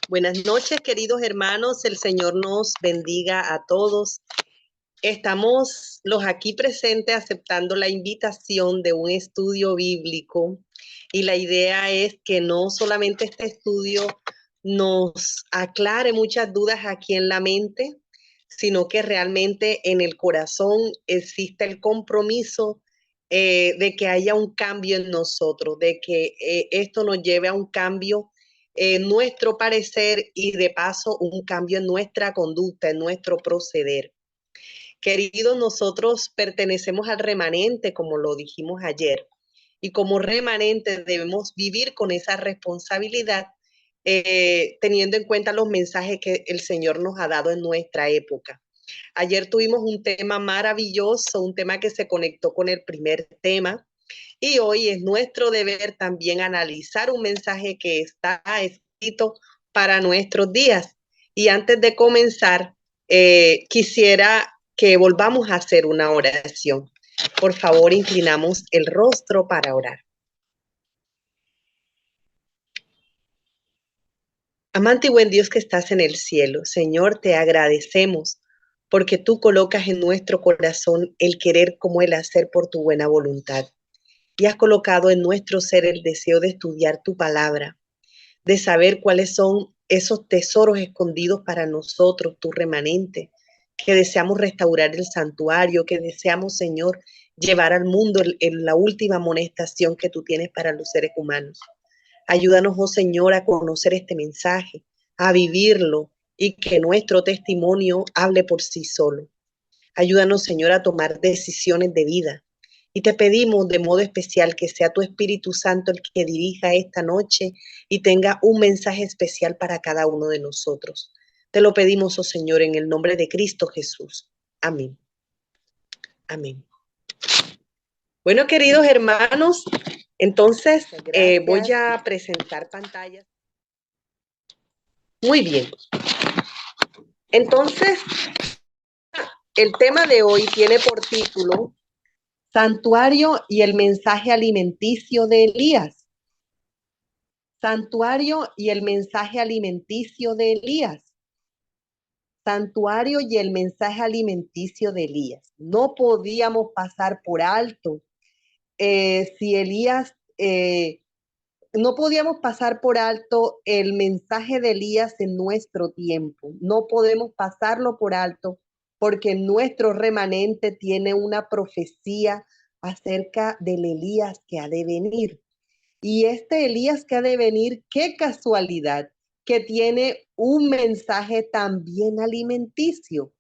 Buenas noches, queridos hermanos. El Señor nos bendiga a todos. Estamos los aquí presentes aceptando la invitación de un estudio bíblico y la idea es que no solamente este estudio nos aclare muchas dudas aquí en la mente, sino que realmente en el corazón existe el compromiso de que haya un cambio en nosotros, de que esto nos lleve a un cambio en nuestro parecer y de paso un cambio en nuestra conducta, en nuestro proceder. Queridos, nosotros pertenecemos al remanente, como lo dijimos ayer, y como remanente debemos vivir con esa responsabilidad, teniendo en cuenta los mensajes que el Señor nos ha dado en nuestra época. Ayer tuvimos un tema maravilloso, un tema que se conectó con el primer tema, y hoy es nuestro deber también analizar un mensaje que está escrito para nuestros días. Y antes de comenzar, quisiera que volvamos a hacer una oración. Por favor, inclinamos el rostro para orar. Amante y buen Dios que estás en el cielo, Señor, te agradecemos porque tú colocas en nuestro corazón el querer como el hacer por tu buena voluntad. Y has colocado en nuestro ser el deseo de estudiar tu palabra, de saber cuáles son esos tesoros escondidos para nosotros, tu remanente, que deseamos restaurar el santuario, que deseamos, Señor, llevar al mundo la última amonestación que tú tienes para los seres humanos. Ayúdanos, oh Señor, a conocer este mensaje, a vivirlo y que nuestro testimonio hable por sí solo. Ayúdanos, Señor, a tomar decisiones de vida. Y te pedimos de modo especial que sea tu Espíritu Santo el que dirija esta noche y tenga un mensaje especial para cada uno de nosotros. Te lo pedimos, oh Señor, en el nombre de Cristo Jesús. Amén. Amén. Bueno, queridos hermanos, entonces voy a presentar pantallas. Muy bien. Entonces, el tema de hoy tiene por título Santuario y el mensaje alimenticio de Elías. Santuario y el mensaje alimenticio de Elías. Santuario y el mensaje alimenticio de Elías. No podíamos pasar por alto si Elías, no podíamos pasar por alto el mensaje de Elías en nuestro tiempo. No podemos pasarlo por alto porque nuestro remanente tiene una profecía acerca del Elías que ha de venir. Y este Elías que ha de venir, qué casualidad, que tiene un mensaje también alimenticio.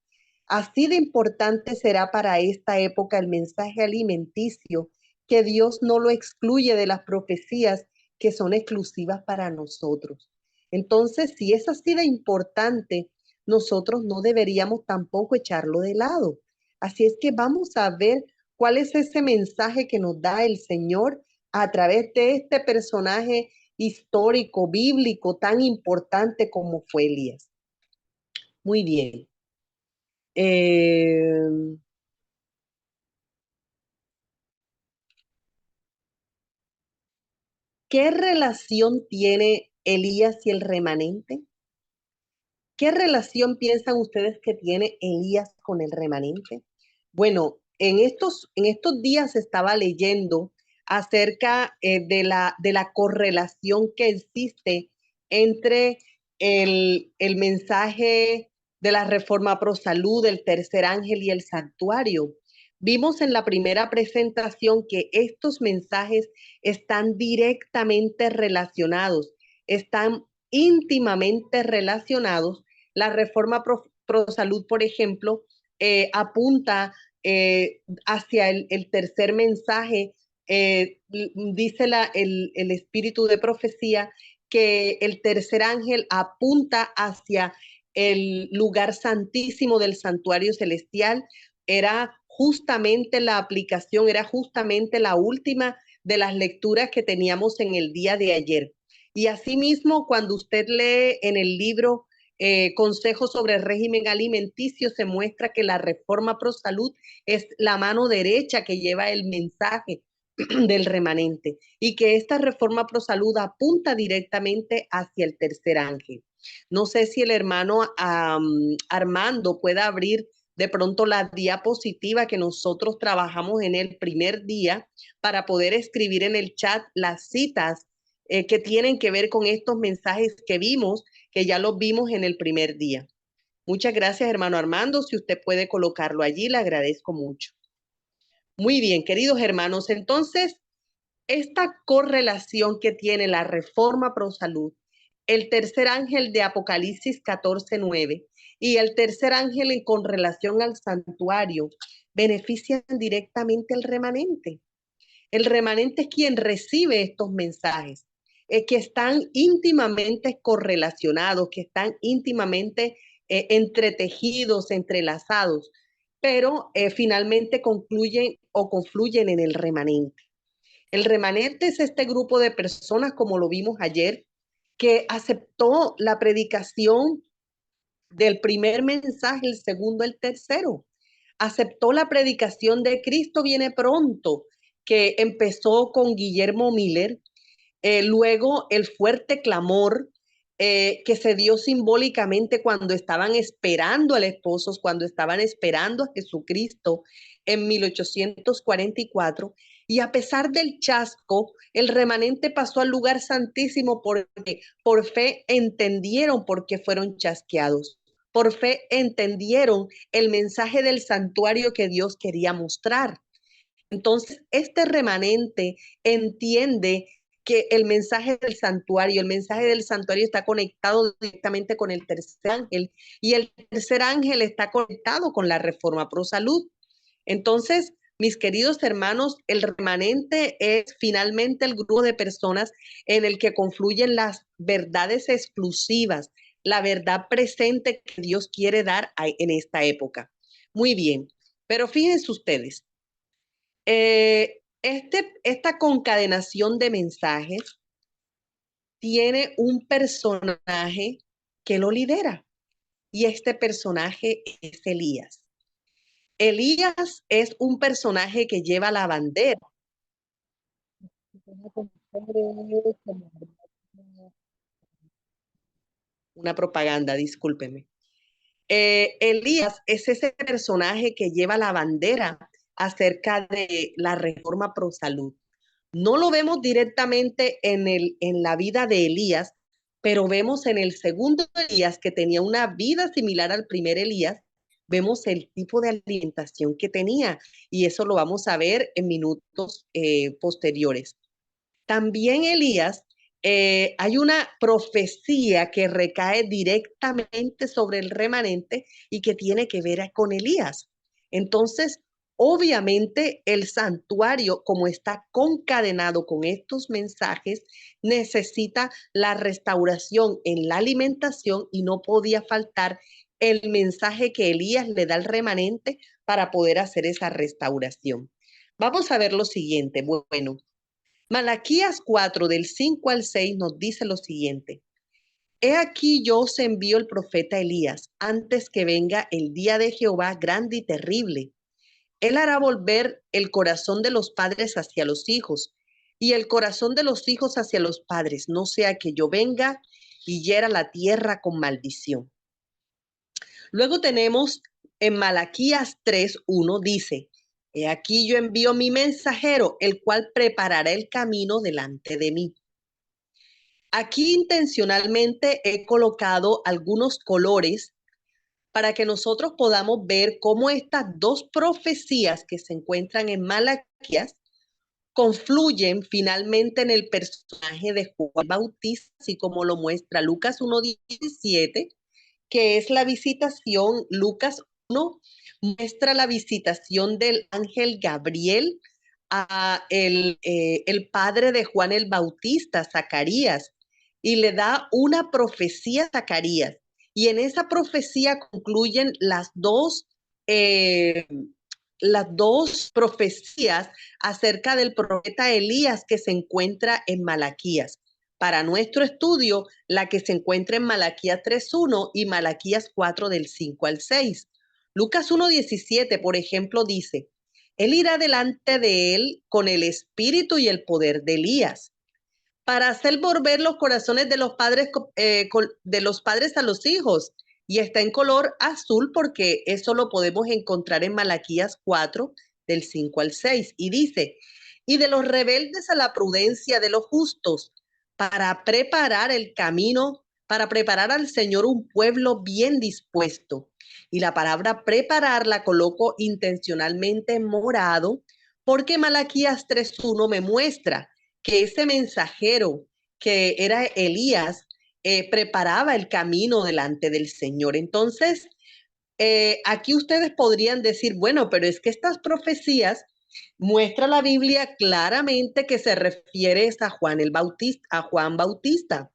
Así de importante será para esta época el mensaje alimenticio, que Dios no lo excluye de las profecías que son exclusivas para nosotros. Entonces, si es así de importante, nosotros no deberíamos tampoco echarlo de lado. Así es que vamos a ver cuál es ese mensaje que nos da el Señor a través de este personaje histórico, bíblico, tan importante como fue Elías. Muy bien. ¿Qué relación tiene Elías y el remanente? ¿Qué relación piensan ustedes que tiene Elías con el remanente? Bueno, en estos días estaba leyendo acerca de la correlación que existe entre el mensaje de la reforma pro salud, el tercer ángel y el santuario. Vimos en la primera presentación que estos mensajes están directamente relacionados, están íntimamente relacionados. La reforma pro salud, por ejemplo, apunta hacia el tercer mensaje. Dice el espíritu de profecía que el tercer ángel apunta hacia el lugar santísimo del santuario celestial. Era justamente la aplicación, era justamente la última de las lecturas que teníamos en el día de ayer. Y asimismo, cuando usted lee en el libro Consejos sobre el régimen alimenticio, se muestra que la reforma pro salud es la mano derecha que lleva el mensaje del remanente y que esta reforma pro salud apunta directamente hacia el tercer ángel. No sé si el hermano Armando pueda abrir de pronto la diapositiva que nosotros trabajamos en el primer día para poder escribir en el chat las citas que tienen que ver con estos mensajes que vimos, que ya los vimos en el primer día. Muchas gracias, hermano Armando. Si usted puede colocarlo allí, le agradezco mucho. Muy bien, queridos hermanos, entonces, esta correlación que tiene la reforma pro salud, el tercer ángel de Apocalipsis 14:9 y el tercer ángel con relación al santuario, benefician directamente al remanente. El remanente es quien recibe estos mensajes, que están íntimamente correlacionados, que están íntimamente entretejidos, entrelazados, pero finalmente concluyen o confluyen en el remanente. El remanente es este grupo de personas, como lo vimos ayer, que aceptó la predicación del primer mensaje, el segundo, el tercero. Aceptó la predicación de Cristo viene pronto, que empezó con Guillermo Miller, luego el fuerte clamor que se dio simbólicamente cuando estaban esperando al esposo, cuando estaban esperando a Jesucristo en 1844. Y a pesar del chasco, el remanente pasó al lugar santísimo porque por fe entendieron por qué fueron chasqueados. Por fe entendieron el mensaje del santuario que Dios quería mostrar. Entonces, este remanente entiende que el mensaje del santuario está conectado directamente con el tercer ángel y el tercer ángel está conectado con la reforma pro salud. Entonces, mis queridos hermanos, el remanente es finalmente el grupo de personas en el que confluyen las verdades exclusivas, la verdad presente que Dios quiere dar en esta época. Muy bien, pero fíjense ustedes, esta concadenación de mensajes tiene un personaje que lo lidera y este personaje es Elías. Elías es un personaje que lleva la bandera. Una propaganda, discúlpeme. Elías es ese personaje que lleva la bandera acerca de la reforma pro salud. No lo vemos directamente en la vida de Elías, pero vemos en el segundo Elías, que tenía una vida similar al primer Elías, vemos el tipo de alimentación que tenía y eso lo vamos a ver en minutos posteriores. También Elías, hay una profecía que recae directamente sobre el remanente y que tiene que ver con Elías. Entonces, obviamente el santuario, como está concadenado con estos mensajes, necesita la restauración en la alimentación y no podía faltar el mensaje que Elías le da al remanente para poder hacer esa restauración. Vamos a ver lo siguiente. Bueno, Malaquías 4, del 5 al 6, nos dice lo siguiente. He aquí yo os envío el profeta Elías antes que venga el día de Jehová grande y terrible. Él hará volver el corazón de los padres hacia los hijos y el corazón de los hijos hacia los padres, no sea que yo venga y hiera la tierra con maldición. Luego tenemos en Malaquías 3:1 dice, he aquí yo envío mi mensajero, el cual preparará el camino delante de mí. Aquí intencionalmente he colocado algunos colores para que nosotros podamos ver cómo estas dos profecías que se encuentran en Malaquías confluyen finalmente en el personaje de Juan Bautista, así como lo muestra Lucas 1:17, que es la visitación. Lucas 1 muestra la visitación del ángel Gabriel a el padre de Juan el Bautista, Zacarías, y le da una profecía a Zacarías. Y en esa profecía concluyen las dos profecías acerca del profeta Elías que se encuentra en Malaquías. Para nuestro estudio, la que se encuentra en Malaquías 3:1 y Malaquías 4 del 5 al 6. Lucas 1:17, por ejemplo, dice, él irá delante de él con el espíritu y el poder de Elías para hacer volver los corazones de los padres, de los padres a los hijos. Y está en color azul porque eso lo podemos encontrar en Malaquías 4, del 5 al 6. Y dice, y de los rebeldes a la prudencia de los justos, para preparar el camino, para preparar al Señor un pueblo bien dispuesto. Y la palabra preparar la coloco intencionalmente en morado, porque Malaquías 3:1 me muestra que ese mensajero que era Elías preparaba el camino delante del Señor. Entonces, aquí ustedes podrían decir, bueno, pero es que estas profecías muestra la Biblia claramente que se refiere a Juan el Bautista, a Juan Bautista.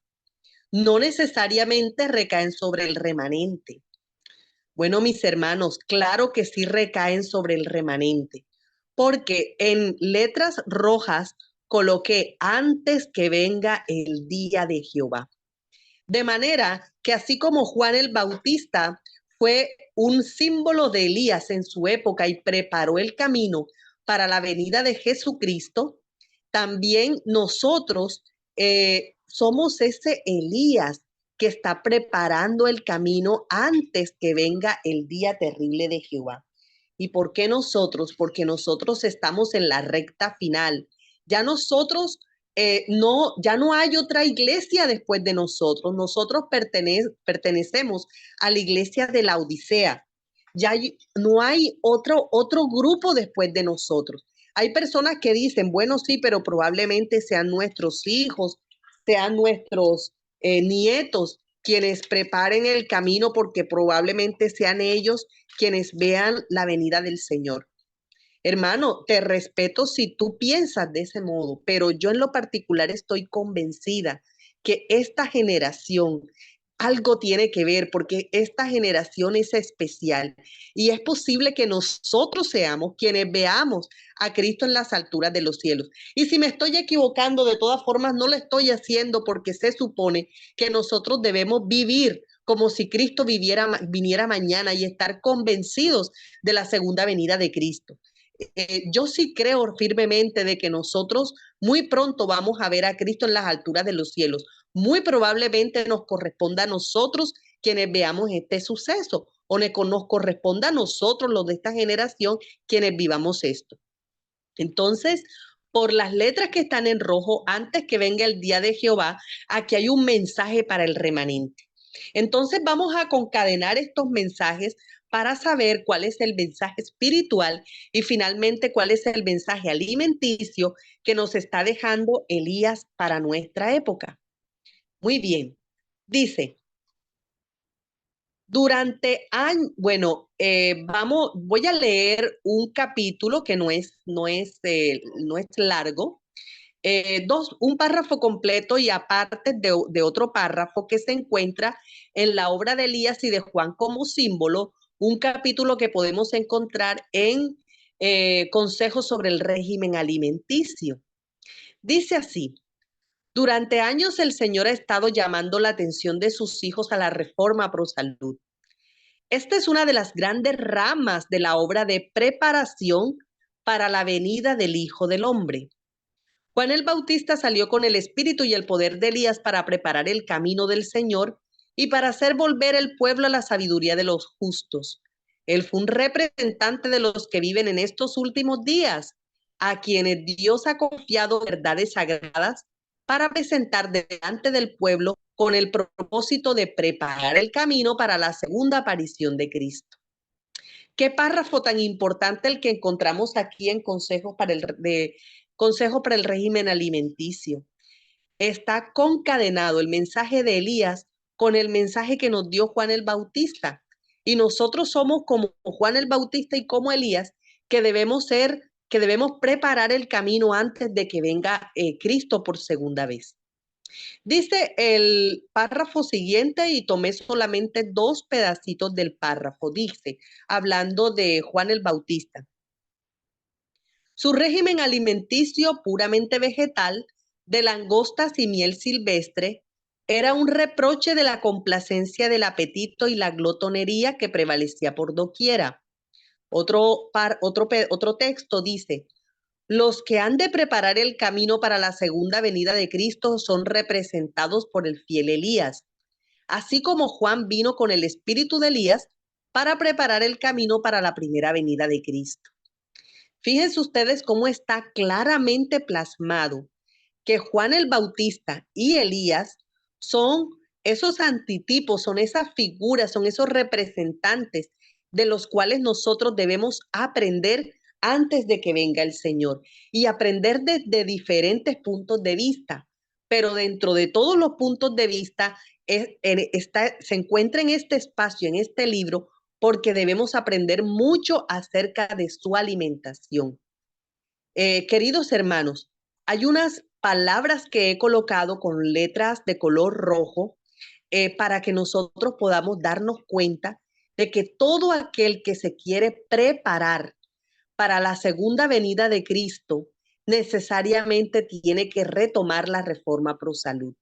No necesariamente recaen sobre el remanente. Bueno, mis hermanos, claro que sí recaen sobre el remanente, porque en letras rojas coloqué antes que venga el día de Jehová. De manera que así como Juan el Bautista fue un símbolo de Elías en su época y preparó el camino para la venida de Jesucristo, también nosotros somos ese Elías que está preparando el camino antes que venga el día terrible de Jehová. ¿Y por qué nosotros? Porque nosotros estamos en la recta final. Ya nosotros ya no hay otra iglesia después de nosotros. Nosotros pertenecemos a la iglesia de la Odisea. No hay otro grupo después de nosotros. Hay personas que dicen, bueno, sí, pero probablemente sean nuestros hijos, sean nuestros nietos quienes preparen el camino porque probablemente sean ellos quienes vean la venida del Señor. Hermano, te respeto si tú piensas de ese modo, pero yo en lo particular estoy convencida que esta generación algo tiene que ver porque esta generación es especial y es posible que nosotros seamos quienes veamos a Cristo en las alturas de los cielos. Y si me estoy equivocando, de todas formas, no lo estoy haciendo porque se supone que nosotros debemos vivir como si Cristo viniera mañana y estar convencidos de la segunda venida de Cristo. Yo sí creo firmemente de que nosotros muy pronto vamos a ver a Cristo en las alturas de los cielos. Muy probablemente nos corresponda a nosotros quienes veamos este suceso o nos corresponda a nosotros, los de esta generación, quienes vivamos esto. Entonces, por las letras que están en rojo, antes que venga el día de Jehová, aquí hay un mensaje para el remanente. Entonces vamos a concadenar estos mensajes para saber cuál es el mensaje espiritual y finalmente cuál es el mensaje alimenticio que nos está dejando Elías para nuestra época. Muy bien. Dice, durante años, bueno, voy a leer un capítulo que no es largo, un párrafo completo y aparte de otro párrafo que se encuentra en la obra de Elías y de Juan como símbolo, un capítulo que podemos encontrar en Consejos sobre el régimen alimenticio. Dice así, durante años el Señor ha estado llamando la atención de sus hijos a la reforma pro salud. Esta es una de las grandes ramas de la obra de preparación para la venida del Hijo del Hombre. Juan el Bautista salió con el espíritu y el poder de Elías para preparar el camino del Señor y para hacer volver el pueblo a la sabiduría de los justos. Él fue un representante de los que viven en estos últimos días, a quienes Dios ha confiado verdades sagradas para presentar delante del pueblo con el propósito de preparar el camino para la segunda aparición de Cristo. Qué párrafo tan importante el que encontramos aquí en Consejo para el régimen alimenticio. Está concadenado el mensaje de Elías con el mensaje que nos dio Juan el Bautista. Y nosotros somos como Juan el Bautista y como Elías, que debemos preparar el camino antes de que venga Cristo por segunda vez. Dice el párrafo siguiente y tomé solamente dos pedacitos del párrafo. Dice, hablando de Juan el Bautista. Su régimen alimenticio puramente vegetal, de langostas y miel silvestre, era un reproche de la complacencia del apetito y la glotonería que prevalecía por doquiera. Otro texto dice, Los que han de preparar el camino para la segunda venida de Cristo son representados por el fiel Elías, así como Juan vino con el espíritu de Elías para preparar el camino para la primera venida de Cristo. Fíjense ustedes cómo está claramente plasmado que Juan el Bautista y Elías son esos antitipos, son esas figuras, son esos representantes de los cuales nosotros debemos aprender antes de que venga el Señor y aprender desde diferentes puntos de vista. Pero dentro de todos los puntos de vista se encuentra en este espacio, en este libro, porque debemos aprender mucho acerca de su alimentación. Queridos hermanos, hay unas palabras que he colocado con letras de color rojo para que nosotros podamos darnos cuenta de que todo aquel que se quiere preparar para la segunda venida de Cristo necesariamente tiene que retomar la reforma pro salud.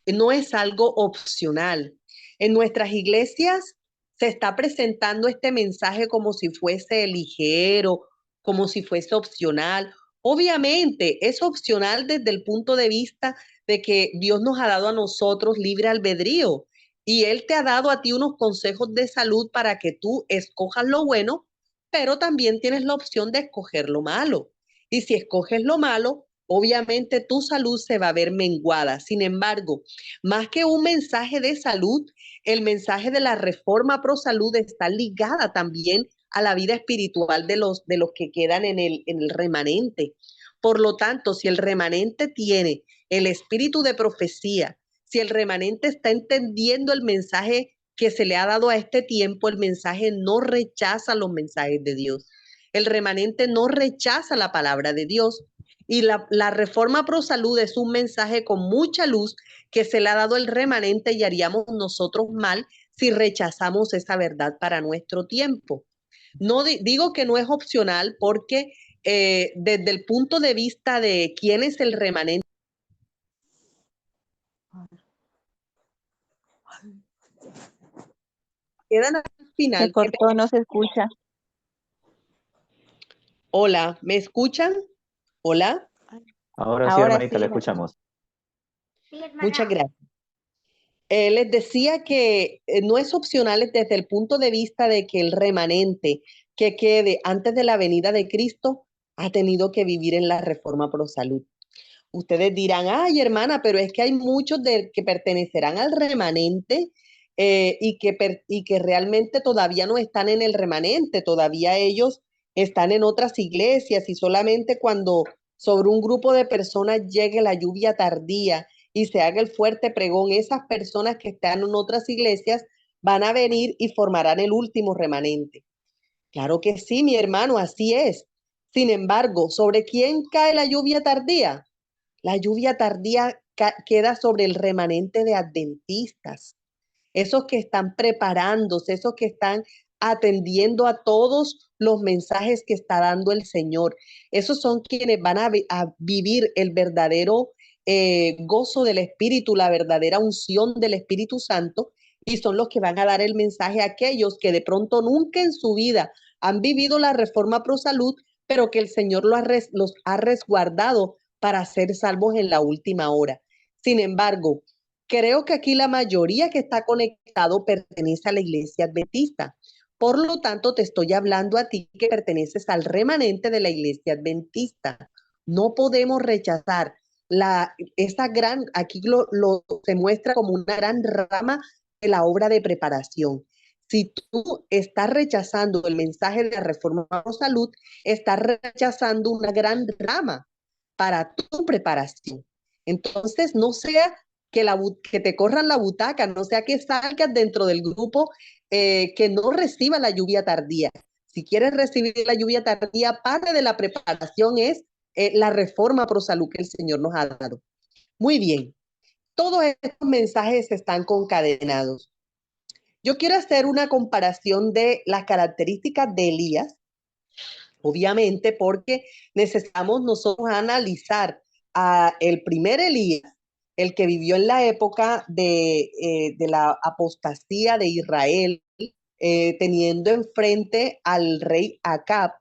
No es algo opcional. En nuestras iglesias se está presentando este mensaje como si fuese ligero, como si fuese opcional. Obviamente es opcional desde el punto de vista de que Dios nos ha dado a nosotros libre albedrío y Él te ha dado a ti unos consejos de salud para que tú escojas lo bueno, pero también tienes la opción de escoger lo malo. Y si escoges lo malo, obviamente tu salud se va a ver menguada. Sin embargo, más que un mensaje de salud, el mensaje de la reforma pro salud está ligada también a la vida espiritual de los que quedan en el remanente. Por lo tanto, si el remanente tiene el espíritu de profecía, si el remanente está entendiendo el mensaje que se le ha dado a este tiempo, el mensaje no rechaza los mensajes de Dios. El remanente no rechaza la palabra de Dios. Y la reforma pro salud es un mensaje con mucha luz que se le ha dado el remanente y haríamos nosotros mal si rechazamos esa verdad para nuestro tiempo. No digo que no es opcional porque desde el punto de vista de quién es el remanente, quedan al final. Se cortó, no se escucha. Hola, ¿me escuchan? Hola. Ahora sí, Ahora hermanita, sí, le escuchamos. Muchas gracias. Les decía que no es opcional desde el punto de vista de que el remanente que quede antes de la venida de Cristo ha tenido que vivir en la reforma pro salud. Ustedes dirán, ay hermana, pero es que hay muchos que pertenecerán al remanente y que realmente todavía no están en el remanente, todavía ellos están en otras iglesias y solamente cuando sobre un grupo de personas llegue la lluvia tardía y se haga el fuerte pregón, esas personas que están en otras iglesias van a venir y formarán el último remanente. Claro que sí, mi hermano, así es. Sin embargo, ¿sobre quién cae la lluvia tardía? La lluvia tardía queda sobre el remanente de adventistas, esos que están preparándose, esos que están atendiendo a todos los mensajes que está dando el Señor. Esos son quienes van a vivir el verdadero gozo del Espíritu, la verdadera unción del Espíritu Santo, y son los que van a dar el mensaje a aquellos que de pronto nunca en su vida han vivido la reforma pro salud, pero que el Señor los ha resguardado para ser salvos en la última hora. Sin embargo, creo que aquí la mayoría que está conectado pertenece a la iglesia adventista. Por lo tanto, te estoy hablando a ti que perteneces al remanente de la iglesia adventista. No podemos rechazar esa gran, aquí se muestra como una gran rama de la obra de preparación. Si tú estás rechazando el mensaje de la reforma por salud, estás rechazando una gran rama para tu preparación. Entonces, no sea que te corran la butaca, no sea que salgas dentro del grupo que no reciba la lluvia tardía. Si quieres recibir la lluvia tardía, parte de la preparación es la reforma pro salud que el Señor nos ha dado. Muy bien, todos estos mensajes están concadenados. Yo quiero hacer una comparación de las características de Elías, obviamente, porque necesitamos nosotros analizar a el primer Elías, el que vivió en la época de la apostasía de Israel, teniendo enfrente al rey Acab,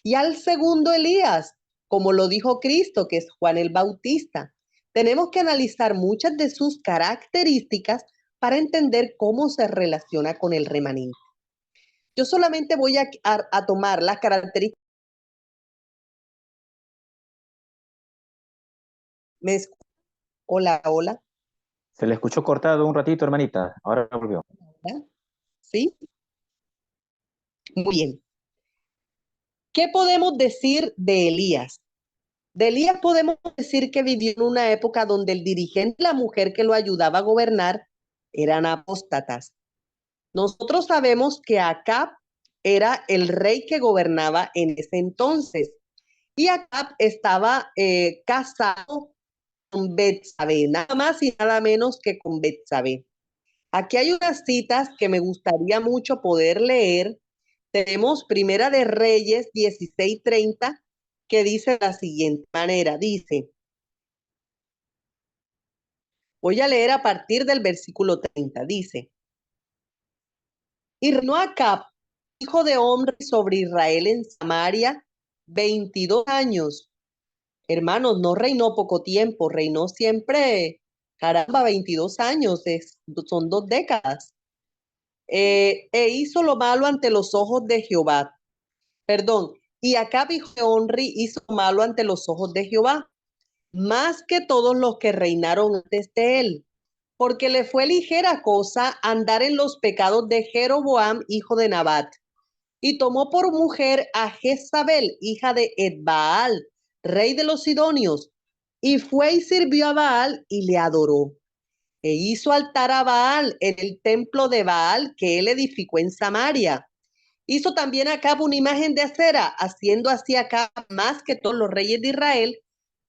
y al segundo Elías, como lo dijo Cristo, que es Juan el Bautista. Tenemos que analizar muchas de sus características para entender cómo se relaciona con el remanente. Yo solamente voy a tomar las características. ¿Me escucha? Hola, hola. Se le escuchó cortado un ratito, hermanita. Ahora volvió. ¿Ya? ¿Sí? Muy bien. ¿Qué podemos decir de Elías? De Elías podemos decir que vivió en una época donde el dirigente y la mujer que lo ayudaba a gobernar eran apóstatas. Nosotros sabemos que Acab era el rey que gobernaba en ese entonces y Acab estaba casado con Betsabé, nada más y nada menos que con Betsabé. Aquí hay unas citas que me gustaría mucho poder leer. Tenemos Primera de Reyes 16:30, que dice de la siguiente manera, dice, voy a leer a partir del versículo 30, dice, y reinó Acab, hijo de hombre, sobre Israel en Samaria 22 años. Hermanos, no reinó poco tiempo, reinó siempre, caramba, 22 años, son 2 décadas. E hizo lo malo ante los ojos de Jehová. Perdón, y Acab hijo de Onri hizo lo malo ante los ojos de Jehová, más que todos los que reinaron antes de él, porque le fue ligera cosa andar en los pecados de Jeroboam, hijo de Nabat, y tomó por mujer a Jezabel, hija de Edbaal, rey de los Sidonios, y fue y sirvió a Baal y le adoró. E hizo altar a Baal en el templo de Baal que él edificó en Samaria. Hizo también Acab una imagen de acera, haciendo así Acab más que todos los reyes de Israel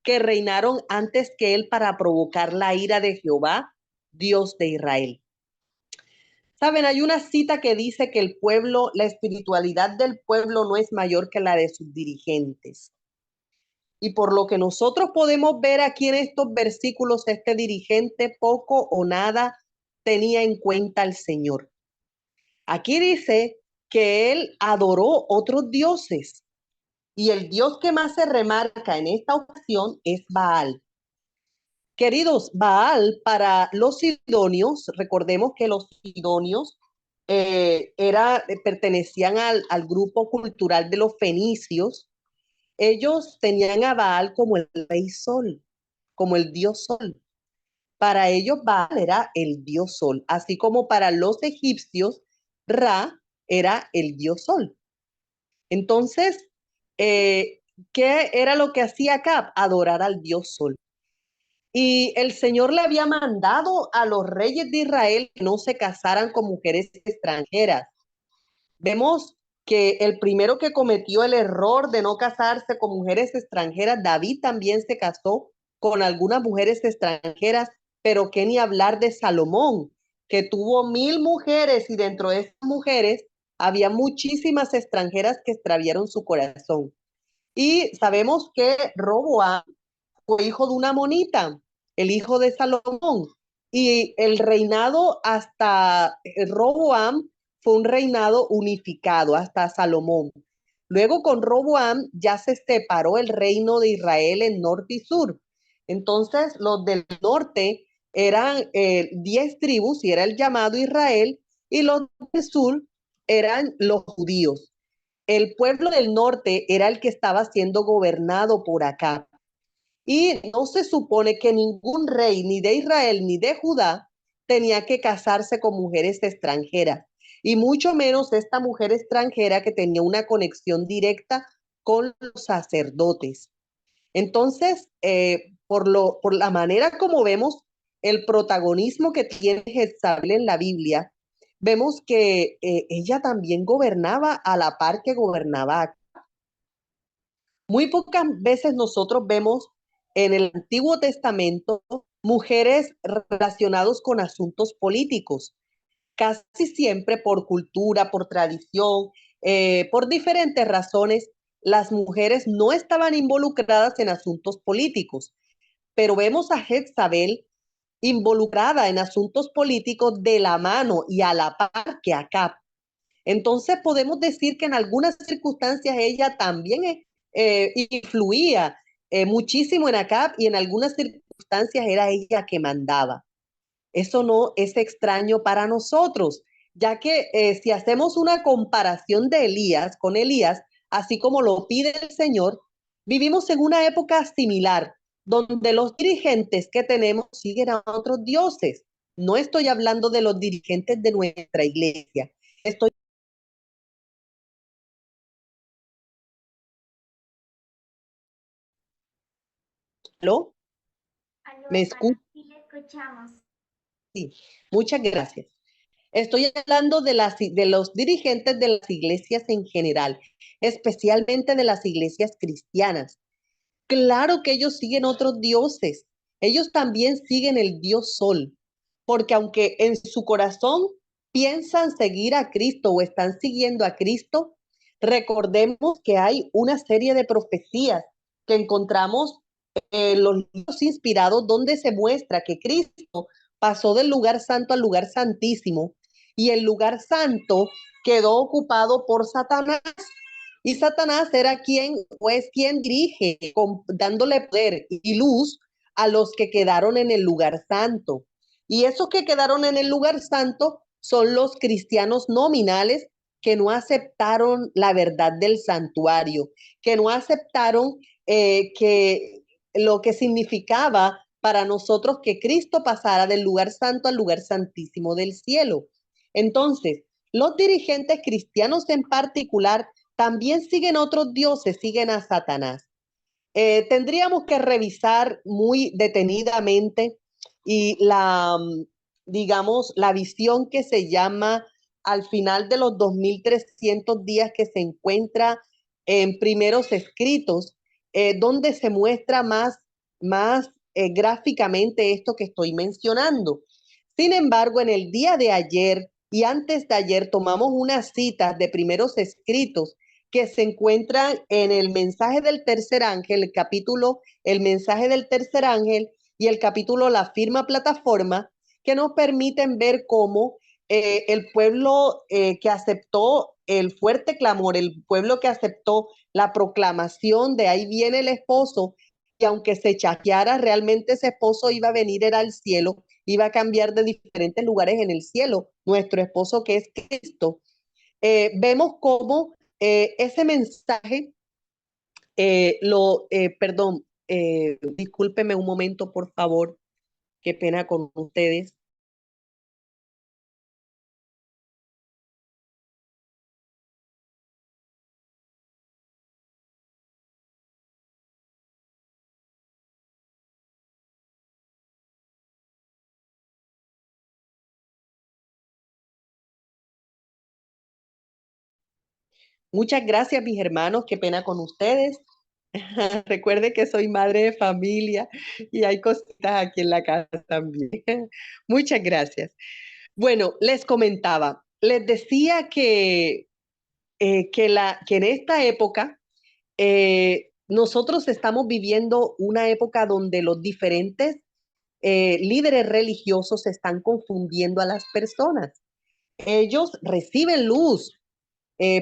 que reinaron antes que él para provocar la ira de Jehová, Dios de Israel. Saben, hay una cita que dice que el pueblo, la espiritualidad del pueblo no es mayor que la de sus dirigentes. Y por lo que nosotros podemos ver aquí en estos versículos, este dirigente poco o nada tenía en cuenta al Señor. Aquí dice que él adoró otros dioses y el dios que más se remarca en esta ocasión es Baal. Queridos, Baal para los sidonios, recordemos que los sidonios pertenecían al grupo cultural de los fenicios. Ellos tenían a Baal como el rey sol, como el dios sol. Para ellos Baal era el dios sol, así como para los egipcios Ra era el dios sol. Entonces, eh, ¿qué era lo que hacía Acab? Adorar al dios sol. Y el Señor le había mandado a los reyes de Israel que no se casaran con mujeres extranjeras. Vemos que el primero que cometió el error de no casarse con mujeres extranjeras, David también se casó con algunas mujeres extranjeras, pero qué ni hablar de Salomón, que tuvo 1000 mujeres y dentro de esas mujeres había muchísimas extranjeras que extraviaron su corazón. Y sabemos que Roboam fue hijo de una monita, el hijo de Salomón. Y el reinado hasta Roboam fue un reinado unificado hasta Salomón. Luego con Roboam ya se separó el reino de Israel en norte y sur. Entonces los del norte eran 10 tribus y era el llamado Israel, y los del sur eran los judíos. El pueblo del norte era el que estaba siendo gobernado por acá. Y no se supone que ningún rey, ni de Israel ni de Judá, tenía que casarse con mujeres extranjeras, y mucho menos esta mujer extranjera que tenía una conexión directa con los sacerdotes. Entonces, por la manera como vemos el protagonismo que tiene Jezabel en la Biblia, vemos que ella también gobernaba a la par que gobernaba. Muy pocas veces nosotros vemos en el Antiguo Testamento mujeres relacionadas con asuntos políticos. Casi siempre por cultura, por tradición, por diferentes razones, las mujeres no estaban involucradas en asuntos políticos, pero vemos a Jezabel involucrada en asuntos políticos de la mano y a la par que Acab. Entonces podemos decir que en algunas circunstancias ella también influía muchísimo en Acab y en algunas circunstancias era ella que mandaba. Eso no es extraño para nosotros, ya que si hacemos una comparación de Elías con Elías, así como lo pide el Señor, vivimos en una época similar, donde los dirigentes que tenemos siguen a otros dioses. No estoy hablando de los dirigentes de nuestra iglesia. Estoy ¿Aló? Aló, ¿Me hermana, escucha? sí le escuchamos. Sí, muchas gracias. Estoy hablando de los dirigentes de las iglesias en general, especialmente de las iglesias cristianas. Claro que ellos siguen otros dioses. Ellos también siguen el dios Sol, porque aunque en su corazón piensan seguir a Cristo o están siguiendo a Cristo, recordemos que hay una serie de profecías que encontramos en los libros inspirados donde se muestra que Cristo pasó del lugar santo al lugar santísimo y el lugar santo quedó ocupado por Satanás. Y Satanás era quien, pues, quien dirige, dándole poder y luz a los que quedaron en el lugar santo. Y esos que quedaron en el lugar santo son los cristianos nominales que no aceptaron la verdad del santuario, que no aceptaron que lo que significaba para nosotros que Cristo pasara del lugar santo al lugar santísimo del cielo. Entonces, los dirigentes cristianos en particular también siguen otros dioses, siguen a Satanás. Tendríamos que revisar muy detenidamente y digamos, la visión que se llama al final de los 2300 días que se encuentra en primeros escritos, donde se muestra más gráficamente esto que estoy mencionando. Sin embargo, en el día de ayer y antes de ayer tomamos unas citas de primeros escritos que se encuentran en el mensaje del tercer ángel, el capítulo, el mensaje del tercer ángel y el capítulo La firma plataforma, que nos permiten ver cómo el pueblo que aceptó el fuerte clamor, el pueblo que aceptó la proclamación de ahí viene el esposo, y aunque se chaqueara, realmente ese esposo iba a venir, era al cielo, iba a cambiar de diferentes lugares en el cielo, nuestro esposo que es Cristo. Vemos cómo ese mensaje, perdón, discúlpeme un momento, por favor, qué pena con ustedes. Muchas gracias, mis hermanos, qué pena con ustedes. Recuerde que soy madre de familia y hay cositas aquí en la casa también. Muchas gracias. Bueno, les comentaba, les decía que en esta época nosotros estamos viviendo una época donde los diferentes líderes religiosos están confundiendo a las personas. Ellos reciben luz,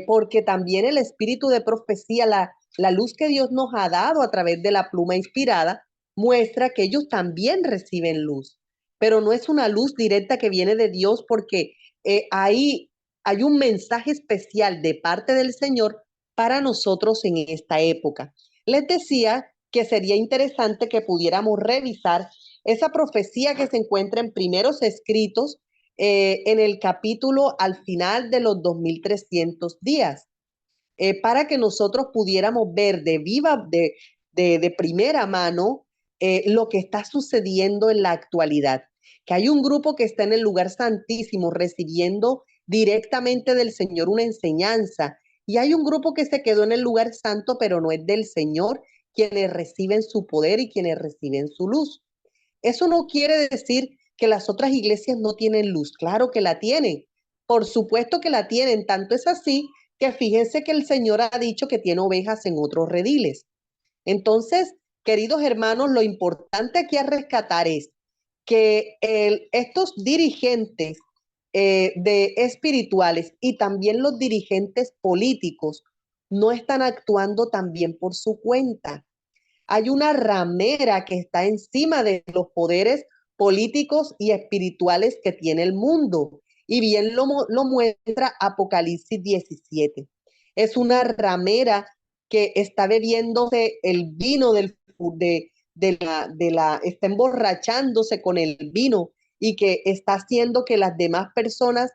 porque también el espíritu de profecía, la luz que Dios nos ha dado a través de la pluma inspirada, muestra que ellos también reciben luz, pero no es una luz directa que viene de Dios porque ahí hay un mensaje especial de parte del Señor para nosotros en esta época. Les decía que sería interesante que pudiéramos revisar esa profecía que se encuentra en primeros escritos en el capítulo al final de los 2300 días, para que nosotros pudiéramos ver de primera mano lo que está sucediendo en la actualidad, que hay un grupo que está en el lugar santísimo recibiendo directamente del Señor una enseñanza, y hay un grupo que se quedó en el lugar santo, pero no es del Señor, quienes reciben su poder y quienes reciben su luz. Eso no quiere decir que las otras iglesias no tienen luz. Claro que la tienen. Por supuesto que la tienen. Tanto es así que fíjense que el Señor ha dicho que tiene ovejas en otros rediles. Entonces, queridos hermanos, lo importante aquí a rescatar es que estos dirigentes de espirituales y también los dirigentes políticos no están actuando también por su cuenta. Hay una ramera que está encima de los poderes políticos y espirituales que tiene el mundo. Y bien lo muestra Apocalipsis 17. Es una ramera que está bebiéndose el vino está emborrachándose con el vino y que está haciendo que las demás personas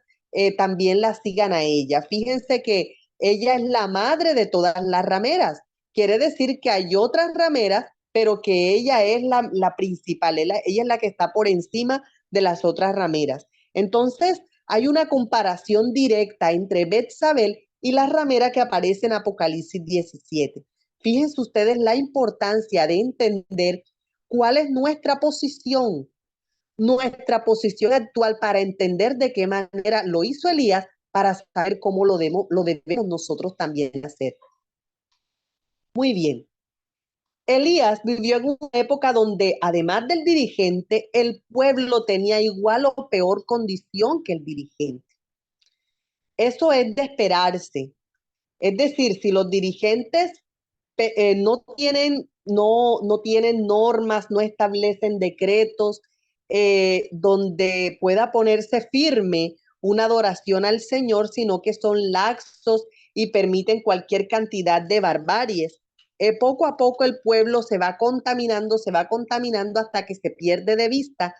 también la sigan a ella. Fíjense que ella es la madre de todas las rameras. Quiere decir que hay otras rameras, pero que ella es la principal, ella es la que está por encima de las otras rameras. Entonces, hay una comparación directa entre Betsabé y la ramera que aparece en Apocalipsis 17. Fíjense ustedes la importancia de entender cuál es nuestra posición actual para entender de qué manera lo hizo Elías para saber cómo lo debemos nosotros también hacer. Muy bien. Elías vivió en una época donde, además del dirigente, el pueblo tenía igual o peor condición que el dirigente. Eso es de esperarse. Es decir, si los dirigentes no tienen normas, no establecen decretos donde pueda ponerse firme una adoración al Señor, sino que son laxos y permiten cualquier cantidad de barbaries. Poco a poco el pueblo se va contaminando hasta que se pierde de vista,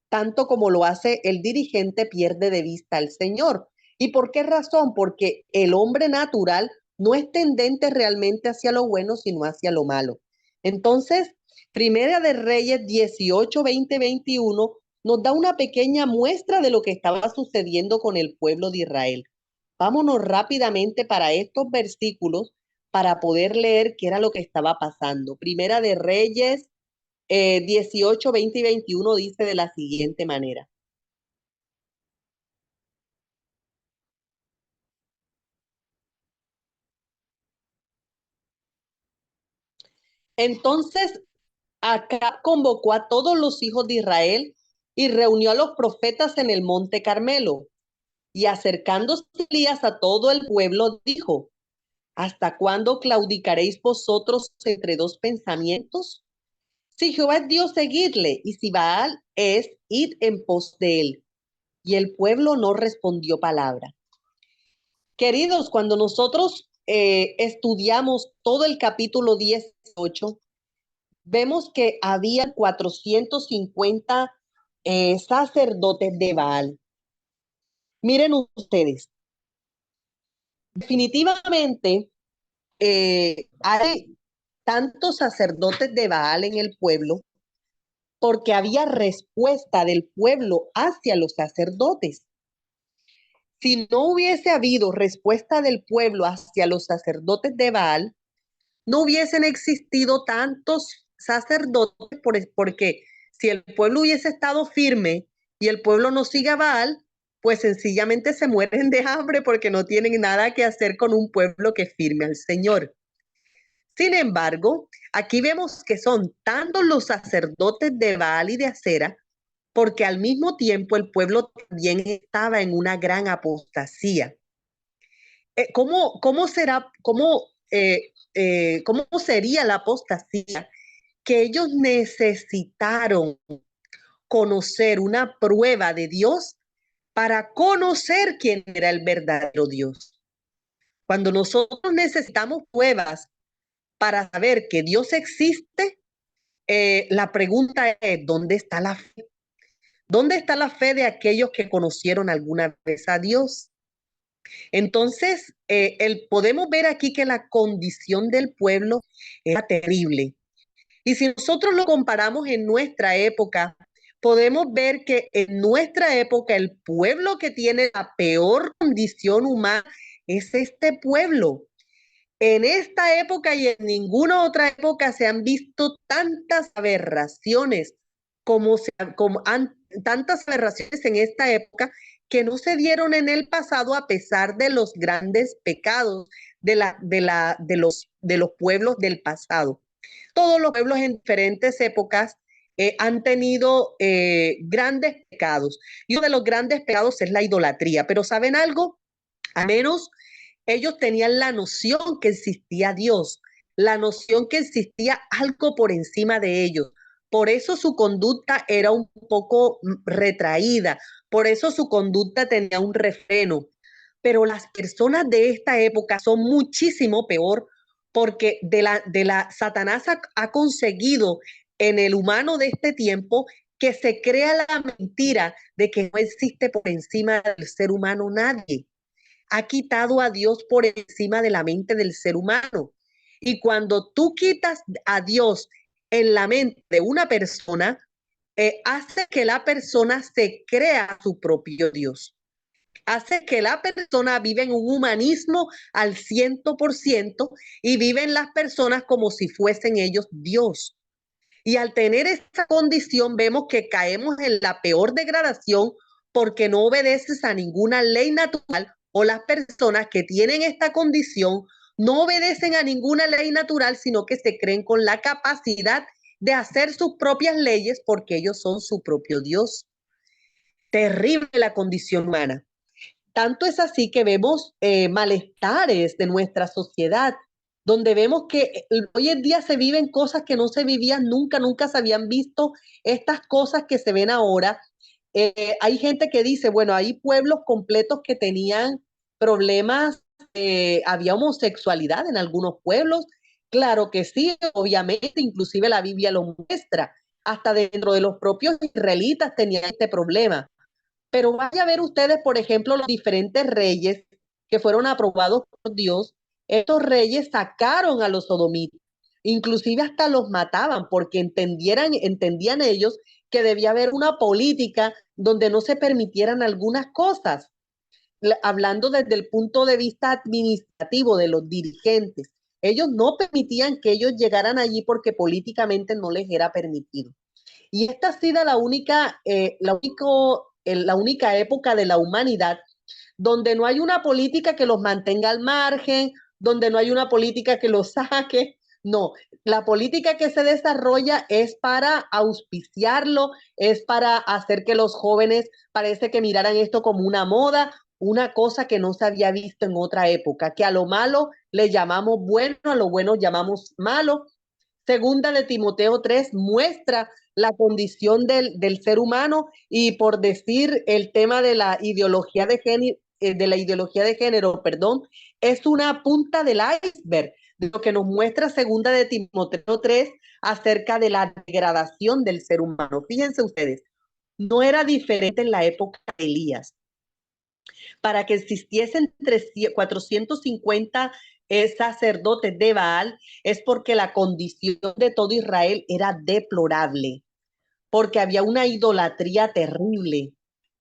tanto como lo hace el dirigente, pierde de vista al Señor. ¿Y por qué razón? Porque el hombre natural no es tendente realmente hacia lo bueno, sino hacia lo malo. Entonces, Primera de Reyes 18, 20, 21 nos da una pequeña muestra de lo que estaba sucediendo con el pueblo de Israel. Vámonos rápidamente para estos versículos para poder leer qué era lo que estaba pasando. Primera de Reyes 18, 20 y 21 dice de la siguiente manera. Entonces, Acab convocó a todos los hijos de Israel y reunió a los profetas en el monte Carmelo. Y acercándose Elías a todo el pueblo, dijo: ¿Hasta cuándo claudicaréis vosotros entre dos pensamientos? Si Jehová es Dios, seguidle, y si Baal es, id en pos de él. Y el pueblo no respondió palabra. Queridos, cuando nosotros estudiamos todo el capítulo 18, vemos que había 450 sacerdotes de Baal. Miren ustedes, definitivamente hay tantos sacerdotes de Baal en el pueblo porque había respuesta del pueblo hacia los sacerdotes. Si no hubiese habido respuesta del pueblo hacia los sacerdotes de Baal, no hubiesen existido tantos sacerdotes porque si el pueblo hubiese estado firme y el pueblo no sigue a Baal, pues sencillamente se mueren de hambre porque no tienen nada que hacer con un pueblo que firme al Señor. Sin embargo, aquí vemos que son tantos los sacerdotes de Baal y de Acera, porque al mismo tiempo el pueblo también estaba en una gran apostasía. ¿Cómo será, cómo sería la apostasía? Que ellos necesitaron conocer una prueba de Dios para conocer quién era el verdadero Dios. Cuando nosotros necesitamos pruebas para saber que Dios existe, la pregunta es, ¿dónde está la fe? ¿Dónde está la fe de aquellos que conocieron alguna vez a Dios? Entonces, podemos ver aquí que la condición del pueblo era terrible. Y si nosotros lo comparamos en nuestra época, podemos ver que en nuestra época el pueblo que tiene la peor condición humana es este pueblo. En esta época y en ninguna otra época se han visto tantas aberraciones tantas aberraciones en esta época que no se dieron en el pasado a pesar de los grandes pecados de los pueblos del pasado. Todos los pueblos en diferentes épocas han tenido grandes pecados. Y uno de los grandes pecados es la idolatría. Pero ¿saben algo? A menos Ellos tenían la noción que existía Dios, la noción que existía algo por encima de ellos. Por eso su conducta era un poco retraída, por eso su conducta tenía un refreno. Pero las personas de esta época son muchísimo peor porque Satanás ha conseguido en el humano de este tiempo que se crea la mentira de que no existe por encima del ser humano nadie. Ha quitado a Dios por encima de la mente del ser humano. Y cuando tú quitas a Dios en la mente de una persona, hace que la persona se crea su propio Dios. Hace que la persona vive en un humanismo al 100% y viven las personas como si fuesen ellos Dios. Y al tener esta condición vemos que caemos en la peor degradación porque no obedeces a ninguna ley natural, o las personas que tienen esta condición no obedecen a ninguna ley natural, sino que se creen con la capacidad de hacer sus propias leyes porque ellos son su propio Dios. Terrible la condición humana. Tanto es así que vemos malestares de nuestra sociedad, donde vemos que hoy en día se viven cosas que no se vivían nunca, nunca se habían visto estas cosas que se ven ahora. Hay gente que dice, bueno, hay pueblos completos que tenían problemas, había homosexualidad en algunos pueblos. Claro que sí, obviamente, inclusive la Biblia lo muestra. Hasta dentro de los propios israelitas tenían este problema. Pero vaya a ver ustedes, por ejemplo, los diferentes reyes que fueron aprobados por Dios. Estos reyes sacaron a los sodomitas, inclusive hasta los mataban porque entendían ellos que debía haber una política donde no se permitieran algunas cosas, hablando desde el punto de vista administrativo de los dirigentes. Ellos no permitían que ellos llegaran allí porque políticamente no les era permitido. Y esta ha sido la única época de la humanidad donde no hay una política que los mantenga al margen, donde no hay una política que los saque. No, la política que se desarrolla es para auspiciarlo, es para hacer que los jóvenes parece que miraran esto como una moda, una cosa que no se había visto en otra época, que a lo malo le llamamos bueno, a lo bueno llamamos malo. Segunda de Timoteo 3 muestra la condición del ser humano, y por decir el tema de la ideología de género, perdón, es una punta del iceberg de lo que nos muestra segunda de Timoteo 3 acerca de la degradación del ser humano. Fíjense ustedes, no era diferente en la época de Elías. Para que existiesen 450 sacerdotes de Baal, es porque la condición de todo Israel era deplorable, porque había una idolatría terrible,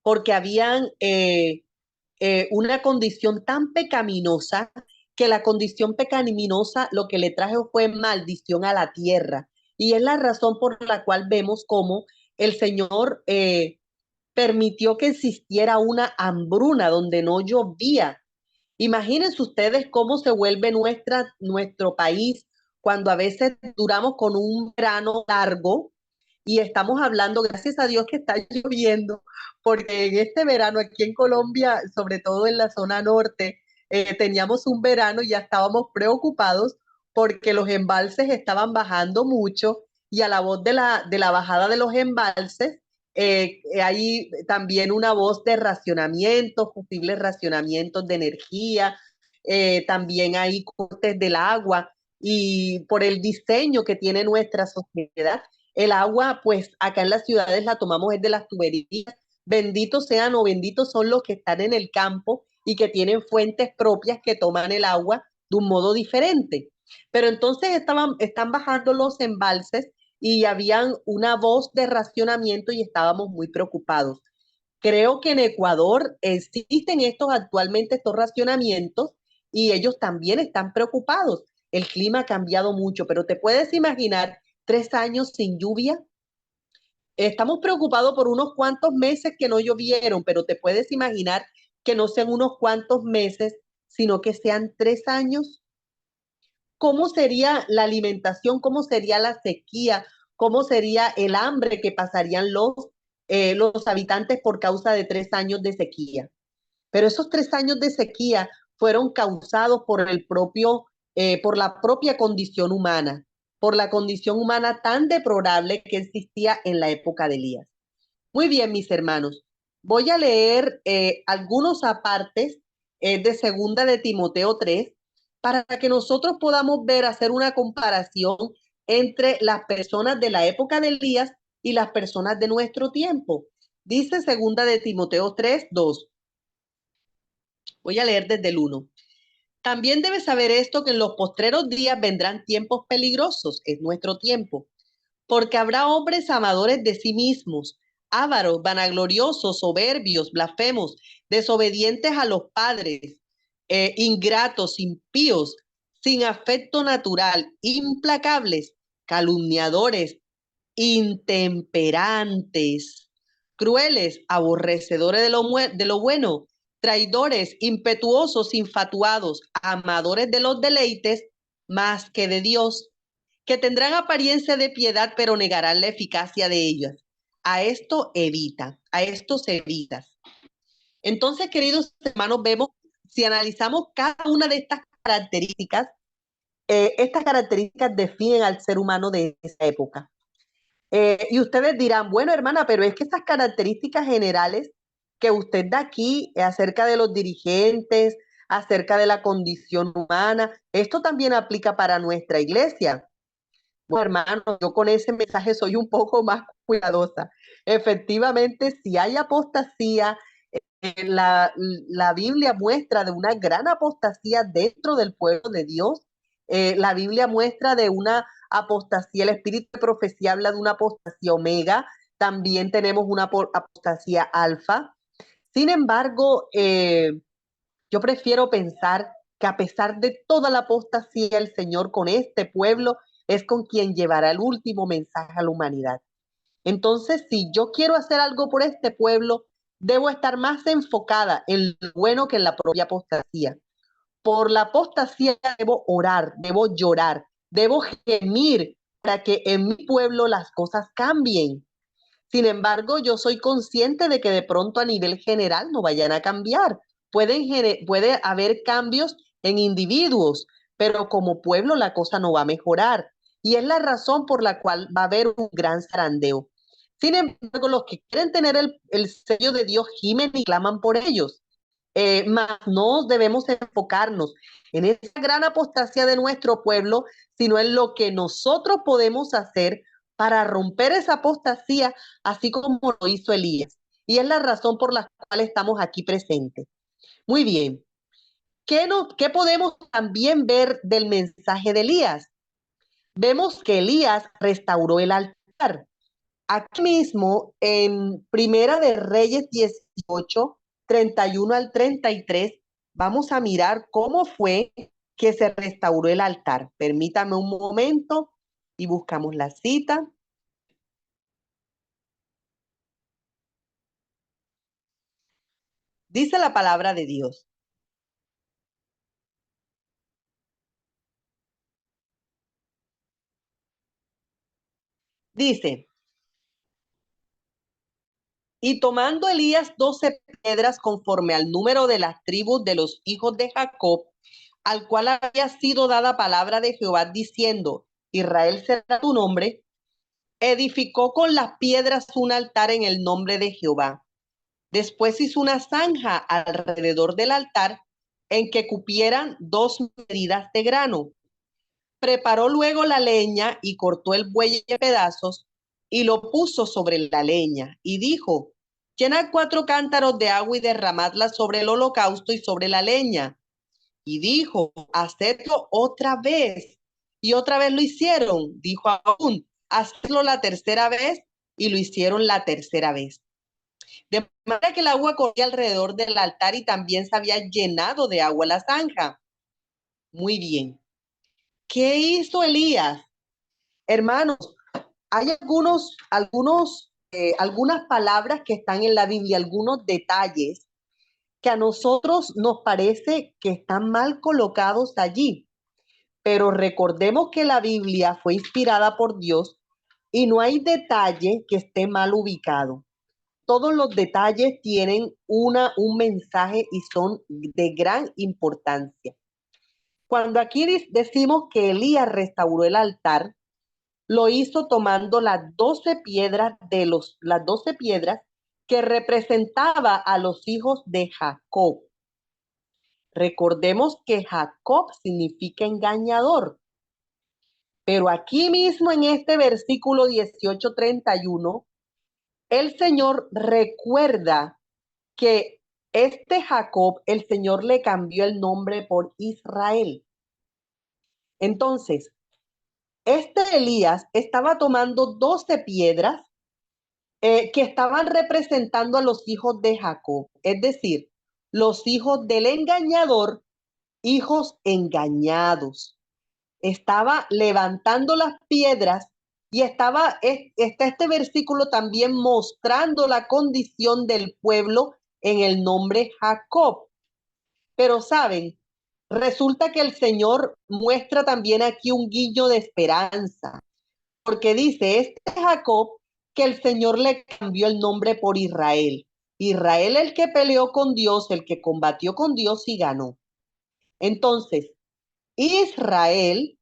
porque habían una condición tan pecaminosa que la condición pecaminosa lo que le trajo fue maldición a la tierra. Y es la razón por la cual vemos cómo el Señor permitió que existiera una hambruna donde no llovía. Imagínense ustedes cómo se vuelve nuestro país cuando a veces duramos con un verano largo y estamos hablando, gracias a Dios que está lloviendo, porque en este verano aquí en Colombia, sobre todo en la zona norte, teníamos un verano y ya estábamos preocupados porque los embalses estaban bajando mucho, y a la voz de la bajada de los embalses, hay también una voz de racionamientos, posibles racionamientos de energía, también hay cortes del agua, y por el diseño que tiene nuestra sociedad, el agua, pues acá en las ciudades la tomamos es de las tuberías. Benditos sean o benditos son los que están en el campo y que tienen fuentes propias que toman el agua de un modo diferente. Pero entonces están bajando los embalses y habían una voz de racionamiento y estábamos muy preocupados. Creo que en Ecuador existen estos racionamientos, y ellos también están preocupados. El clima ha cambiado mucho, pero te puedes imaginar 3 años sin lluvia. Estamos preocupados por unos cuantos meses que no llovieron, pero te puedes imaginar que no sean unos cuantos meses, sino que sean 3 años. ¿Cómo sería la alimentación? ¿Cómo sería la sequía? ¿Cómo sería el hambre que pasarían los habitantes por causa de 3 años de sequía? Pero esos 3 años de sequía fueron causados por la propia condición humana, por la condición humana tan deplorable que existía en la época de Elías. Muy bien, mis hermanos, voy a leer algunos apartes de segunda de Timoteo 3 para que nosotros podamos ver, hacer una comparación entre las personas de la época de Elías y las personas de nuestro tiempo. Dice segunda de Timoteo 3:2. Voy a leer desde el 1. También debes saber esto, que en los postreros días vendrán tiempos peligrosos, es nuestro tiempo, porque habrá hombres amadores de sí mismos, ávaros, vanagloriosos, soberbios, blasfemos, desobedientes a los padres, ingratos, impíos, sin afecto natural, implacables, calumniadores, intemperantes, crueles, aborrecedores de lo bueno, traidores, impetuosos, infatuados, amadores de los deleites más que de Dios, que tendrán apariencia de piedad, pero negarán la eficacia de ellas. A esto se evita. Entonces, queridos hermanos, vemos, si analizamos cada una de estas características definen al ser humano de esa época. Y ustedes dirán, bueno, hermana, pero es que esas características generales que usted da aquí acerca de los dirigentes, acerca de la condición humana, esto también aplica para nuestra iglesia. Bueno, hermano, yo con ese mensaje soy un poco más cuidadosa. Efectivamente, si hay apostasía, la Biblia muestra de una gran apostasía dentro del pueblo de Dios. La Biblia muestra de una apostasía, el espíritu de profecía habla de una apostasía omega, también tenemos una apostasía alfa. Sin embargo, yo prefiero pensar que a pesar de toda la apostasía, el Señor con este pueblo es con quien llevará el último mensaje a la humanidad. Entonces, si yo quiero hacer algo por este pueblo, debo estar más enfocada en lo bueno que en la propia apostasía. Por la apostasía debo orar, debo llorar, debo gemir para que en mi pueblo las cosas cambien. Sin embargo, yo soy consciente de que de pronto a nivel general no vayan a cambiar. Puede haber cambios en individuos, pero como pueblo la cosa no va a mejorar. Y es la razón por la cual va a haber un gran zarandeo. Sin embargo, los que quieren tener el sello de Dios gimen y claman por ellos. Más no debemos enfocarnos en esa gran apostasía de nuestro pueblo, sino en lo que nosotros podemos hacer para romper esa apostasía, así como lo hizo Elías. Y es la razón por la cual estamos aquí presentes. Muy bien. ¿Qué podemos también ver del mensaje de Elías? Vemos que Elías restauró el altar. Aquí mismo, en Primera de Reyes 18, 31 al 33, vamos a mirar cómo fue que se restauró el altar. Permítame un momento y buscamos la cita. Dice la palabra de Dios. Dice, y tomando Elías 12 piedras conforme al número de las tribus de los hijos de Jacob, al cual había sido dada palabra de Jehová diciendo, Israel será tu nombre, edificó con las piedras un altar en el nombre de Jehová. Después hizo una zanja alrededor del altar en que cupieran 2 medidas de grano. Preparó luego la leña y cortó el buey en pedazos y lo puso sobre la leña y dijo, llenad 4 cántaros de agua y derramadla sobre el holocausto y sobre la leña. Y dijo, hacedlo otra vez. Y otra vez lo hicieron. Dijo aún, hacedlo la tercera vez, y lo hicieron la tercera vez. De manera que el agua corría alrededor del altar y también se había llenado de agua la zanja. Muy bien. ¿Qué hizo Elías? Hermanos, hay algunas palabras que están en la Biblia, algunos detalles que a nosotros nos parece que están mal colocados allí. Pero recordemos que la Biblia fue inspirada por Dios y no hay detalle que esté mal ubicado. todos los detalles tienen un mensaje y son de gran importancia. Cuando aquí decimos que Elías restauró el altar, lo hizo tomando las 12 piedras las 12 piedras que representaba a los hijos de Jacob. Recordemos que Jacob significa engañador. Pero aquí mismo en este versículo 18:31, el Señor recuerda que este Jacob, el Señor le cambió el nombre por Israel. Entonces, este Elías estaba tomando 12 piedras que estaban representando a los hijos de Jacob, es decir, los hijos del engañador, hijos engañados. Estaba levantando las piedras y está este versículo también mostrando la condición del pueblo en el nombre Jacob. Pero saben, resulta que el Señor muestra también aquí un guiño de esperanza, porque dice, este Jacob que el Señor le cambió el nombre por Israel. Israel el que peleó con Dios, el que combatió con Dios y ganó. Entonces, Israel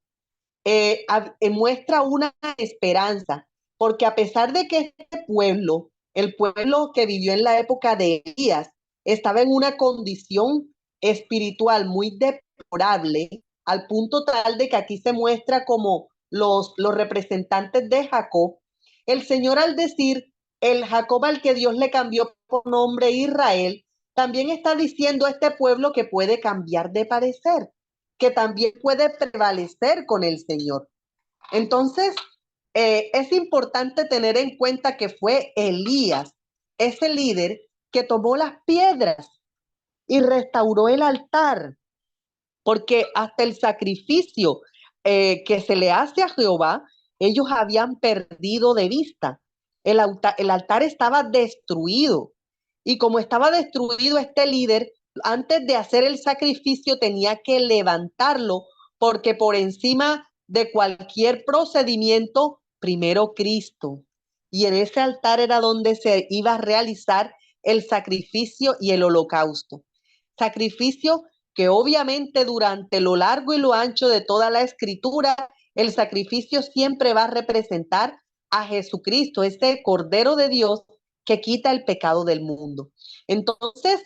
muestra una esperanza, porque a pesar de que este pueblo, el pueblo que vivió en la época de Elías, estaba en una condición espiritual muy deplorable, al punto tal de que aquí se muestra como los representantes de Jacob, el Señor al decir el Jacob al que Dios le cambió por nombre Israel, también está diciendo a este pueblo que puede cambiar de parecer, que también puede prevalecer con el Señor. Entonces, es importante tener en cuenta que fue Elías, ese líder que tomó las piedras y restauró el altar, porque hasta el sacrificio que se le hace a Jehová, ellos habían perdido de vista. El altar estaba destruido. Y como estaba destruido, este líder, antes de hacer el sacrificio, tenía que levantarlo, porque por encima de cualquier procedimiento, primero Cristo. Y en ese altar era donde se iba a realizar el sacrificio y el holocausto. Sacrificio que obviamente durante lo largo y lo ancho de toda la escritura, el sacrificio siempre va a representar a Jesucristo, ese Cordero de Dios que quita el pecado del mundo. Entonces,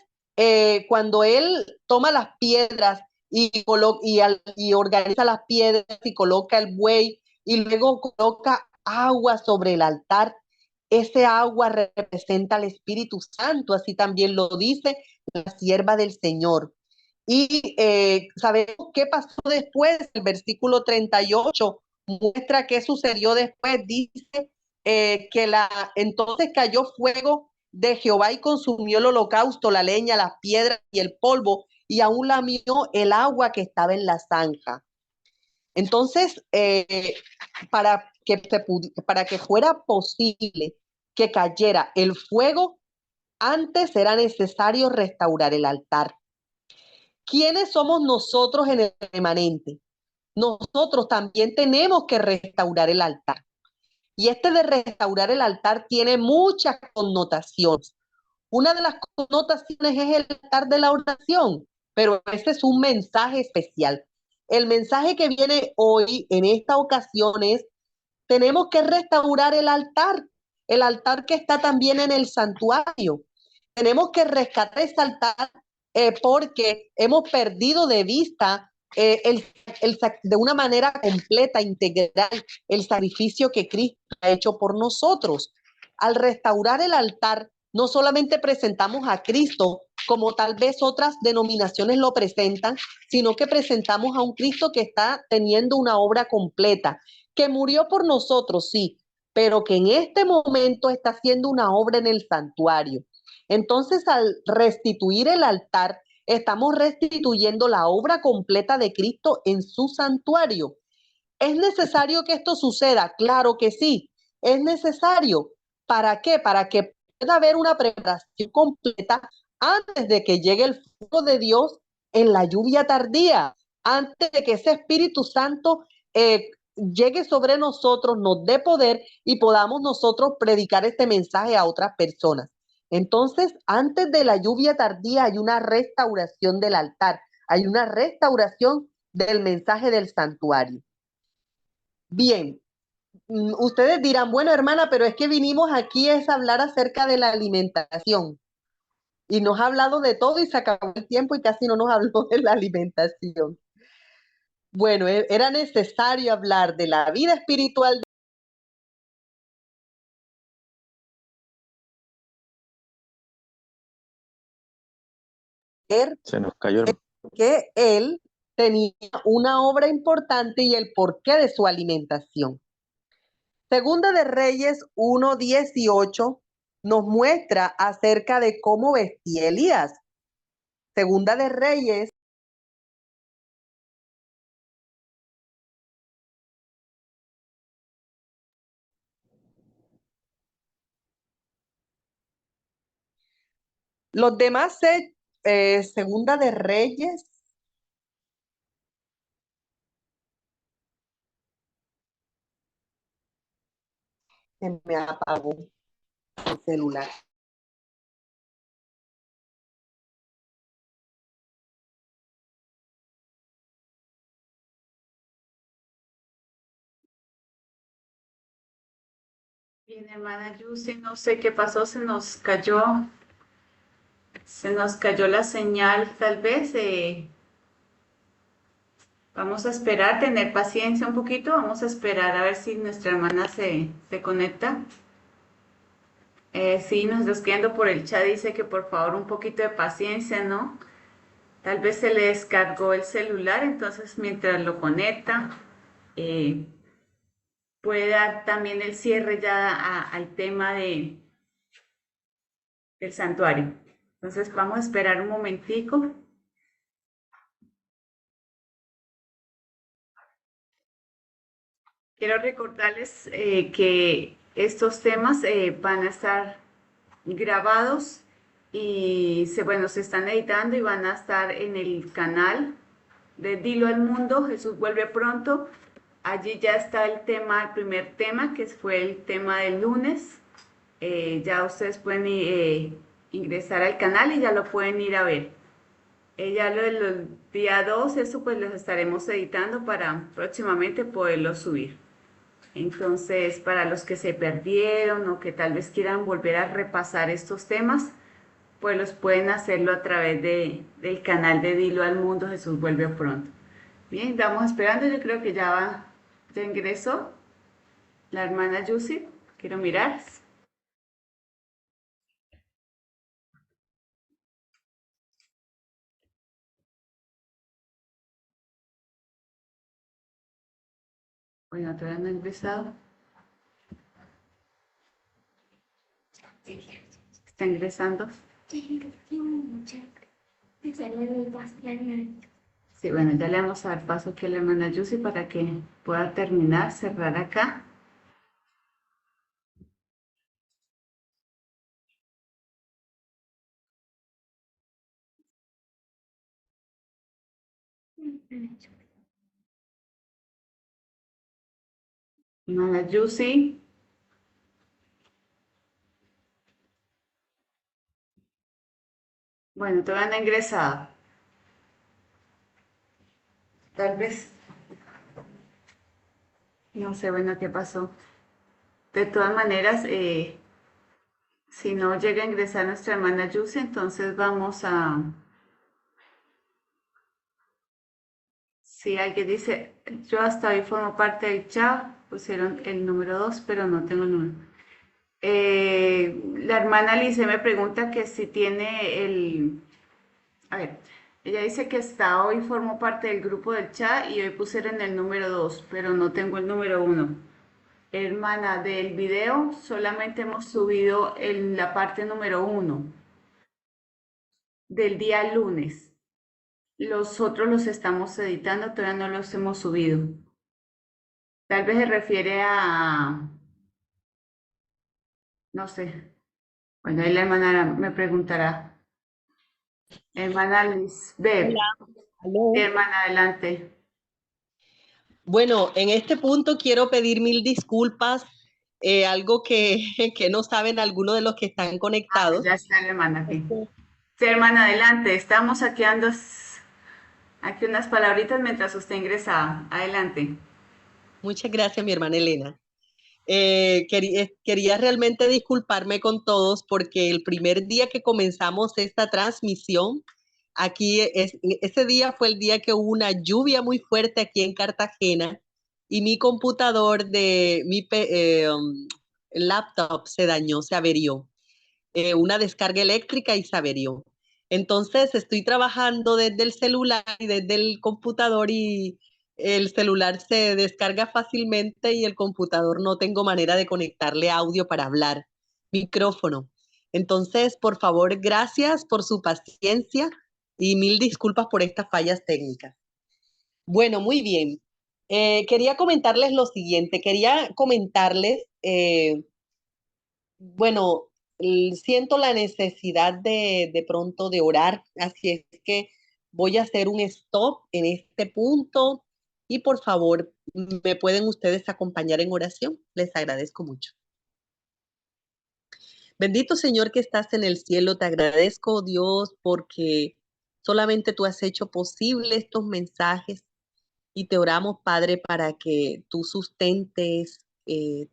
cuando él toma las piedras y organiza las piedras y coloca el buey y luego coloca agua sobre el altar, ese agua representa al Espíritu Santo, así también lo dice la sierva del Señor. Y sabemos qué pasó después. El versículo 38 muestra qué sucedió después. Dice entonces cayó fuego de Jehová y consumió el holocausto, la leña, las piedras y el polvo, y aún lamió el agua que estaba en la zanja. Entonces, para que fuera posible que cayera el fuego, antes era necesario restaurar el altar. ¿Quiénes somos nosotros en el remanente? Nosotros también tenemos que restaurar el altar. Y este de restaurar el altar tiene muchas connotaciones. Una de las connotaciones es el altar de la oración, pero ese es un mensaje especial. El mensaje que viene hoy en esta ocasión es, tenemos que restaurar el altar que está también en el santuario. Tenemos que rescatar ese altar porque hemos perdido de vista de una manera completa, integral, el sacrificio que Cristo ha hecho por nosotros. Al restaurar el altar, no solamente presentamos a Cristo como tal vez otras denominaciones lo presentan, sino que presentamos a un Cristo que está teniendo una obra completa, que murió por nosotros, sí, pero que en este momento está haciendo una obra en el santuario. Entonces, al restituir el altar, estamos restituyendo la obra completa de Cristo en su santuario. ¿Es necesario que esto suceda? Claro que sí, es necesario. ¿Para qué? Para que pueda haber una preparación completa antes de que llegue el fuego de Dios en la lluvia tardía, antes de que ese Espíritu Santo llegue sobre nosotros, nos dé poder y podamos nosotros predicar este mensaje a otras personas. Entonces, antes de la lluvia tardía hay una restauración del altar, hay una restauración del mensaje del santuario. Bien, ustedes dirán, bueno, hermana, pero es que vinimos aquí es a hablar acerca de la alimentación. Y nos ha hablado de todo y se acabó el tiempo y casi no nos habló de la alimentación. Bueno, era necesario hablar de la vida espiritual de Se nos cayó el... que él tenía una obra importante y el porqué de su alimentación. Segunda de Reyes 1:18 nos muestra acerca de cómo vestía Elías. Segunda de Reyes. Los demás, Segunda de Reyes. Se me apagó el celular. Bien, hermana Yusi, no sé qué pasó, se nos cayó la señal, tal vez. Vamos a esperar, tener paciencia un poquito, vamos a esperar a ver si nuestra hermana se conecta. Sí, nos está escribiendo por el chat, dice que por favor un poquito de paciencia, ¿no? Tal vez se le descargó el celular, entonces mientras lo conecta, puede dar también el cierre ya al tema del santuario. Entonces vamos a esperar un momentico. Quiero recordarles que estos temas van a estar grabados y se están editando y van a estar en el canal de Dilo al Mundo, Jesús vuelve pronto. Allí ya está el primer tema, que fue el tema del lunes. Ya ustedes pueden ingresar al canal y ya lo pueden ir a ver. Ya lo del día 2, eso pues los estaremos editando para próximamente poderlo subir. Entonces, para los que se perdieron o que tal vez quieran volver a repasar estos temas, pues los pueden hacerlo a través del canal de Dilo al Mundo, Jesús vuelve pronto. Bien, vamos esperando, yo creo que ya ingresó la hermana Yusi, quiero mirar. Bueno, todavía no ha ingresado. ¿Está ingresando? Sí, bueno, ya le vamos a dar paso aquí a la hermana Yusi para que pueda terminar, cerrar acá. Hermana Yusi. Bueno, todavía no ha ingresado. Tal vez. No sé, bueno, qué pasó. De todas maneras, si no llega a ingresar nuestra hermana Yusi, entonces vamos a... Si alguien dice, yo hasta hoy formo parte del chat, pusieron el número 2, pero no tengo el número. La hermana Lice me pregunta que si tiene el... A ver, ella dice que hasta hoy formó parte del grupo del chat y hoy pusieron el número 2, pero no tengo el número 1. Hermana, del video solamente hemos subido la parte número 1 del día lunes. Los otros los estamos editando, todavía no los hemos subido. Tal vez se refiere a... No sé. Bueno, ahí la hermana me preguntará. Hermana Lisbeth. Aló. Hermana, adelante. Bueno, en este punto quiero pedir mil disculpas. algo que, que no saben algunos de los que están conectados. Ya está la hermana aquí. Sí, hermana, adelante. Estamos aquí unas palabritas mientras usted ingresa. Adelante. Muchas gracias, mi hermana Elena. Quería realmente disculparme con todos porque el primer día que comenzamos esta transmisión, ese día fue el día que hubo una lluvia muy fuerte aquí en Cartagena y mi computador de laptop se dañó, se averió. Una descarga eléctrica y se averió. Entonces estoy trabajando desde el celular y desde el computador y el celular se descarga fácilmente y el computador no tengo manera de conectarle audio para hablar, micrófono. Entonces, por favor, gracias por su paciencia y mil disculpas por estas fallas técnicas. Bueno, muy bien. Quería comentarles lo siguiente. Quería comentarles, bueno, siento la necesidad de pronto de orar, así es que voy a hacer un stop en este punto y por favor, ¿me pueden ustedes acompañar en oración? Les agradezco mucho. Bendito Señor que estás en el cielo, te agradezco, Dios, porque solamente tú has hecho posible estos mensajes y te oramos, Padre, para que tú sustentes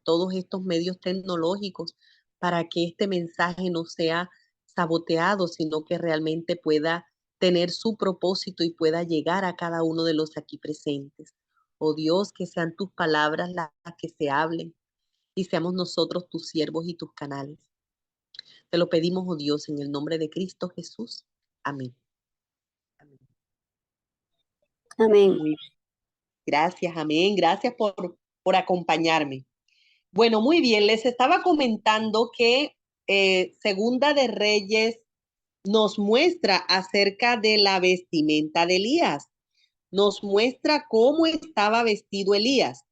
todos estos medios tecnológicos, para que este mensaje no sea saboteado, sino que realmente pueda tener su propósito y pueda llegar a cada uno de los aquí presentes. Oh Dios, que sean tus palabras las que se hablen y seamos nosotros tus siervos y tus canales. Te lo pedimos, oh Dios, en el nombre de Cristo Jesús. Amén. Amén. Amén. Muy bien. Gracias, amén. Gracias por acompañarme. Bueno, muy bien. Les estaba comentando que Segunda de Reyes nos muestra acerca de la vestimenta de Elías. Nos muestra cómo estaba vestido Elías.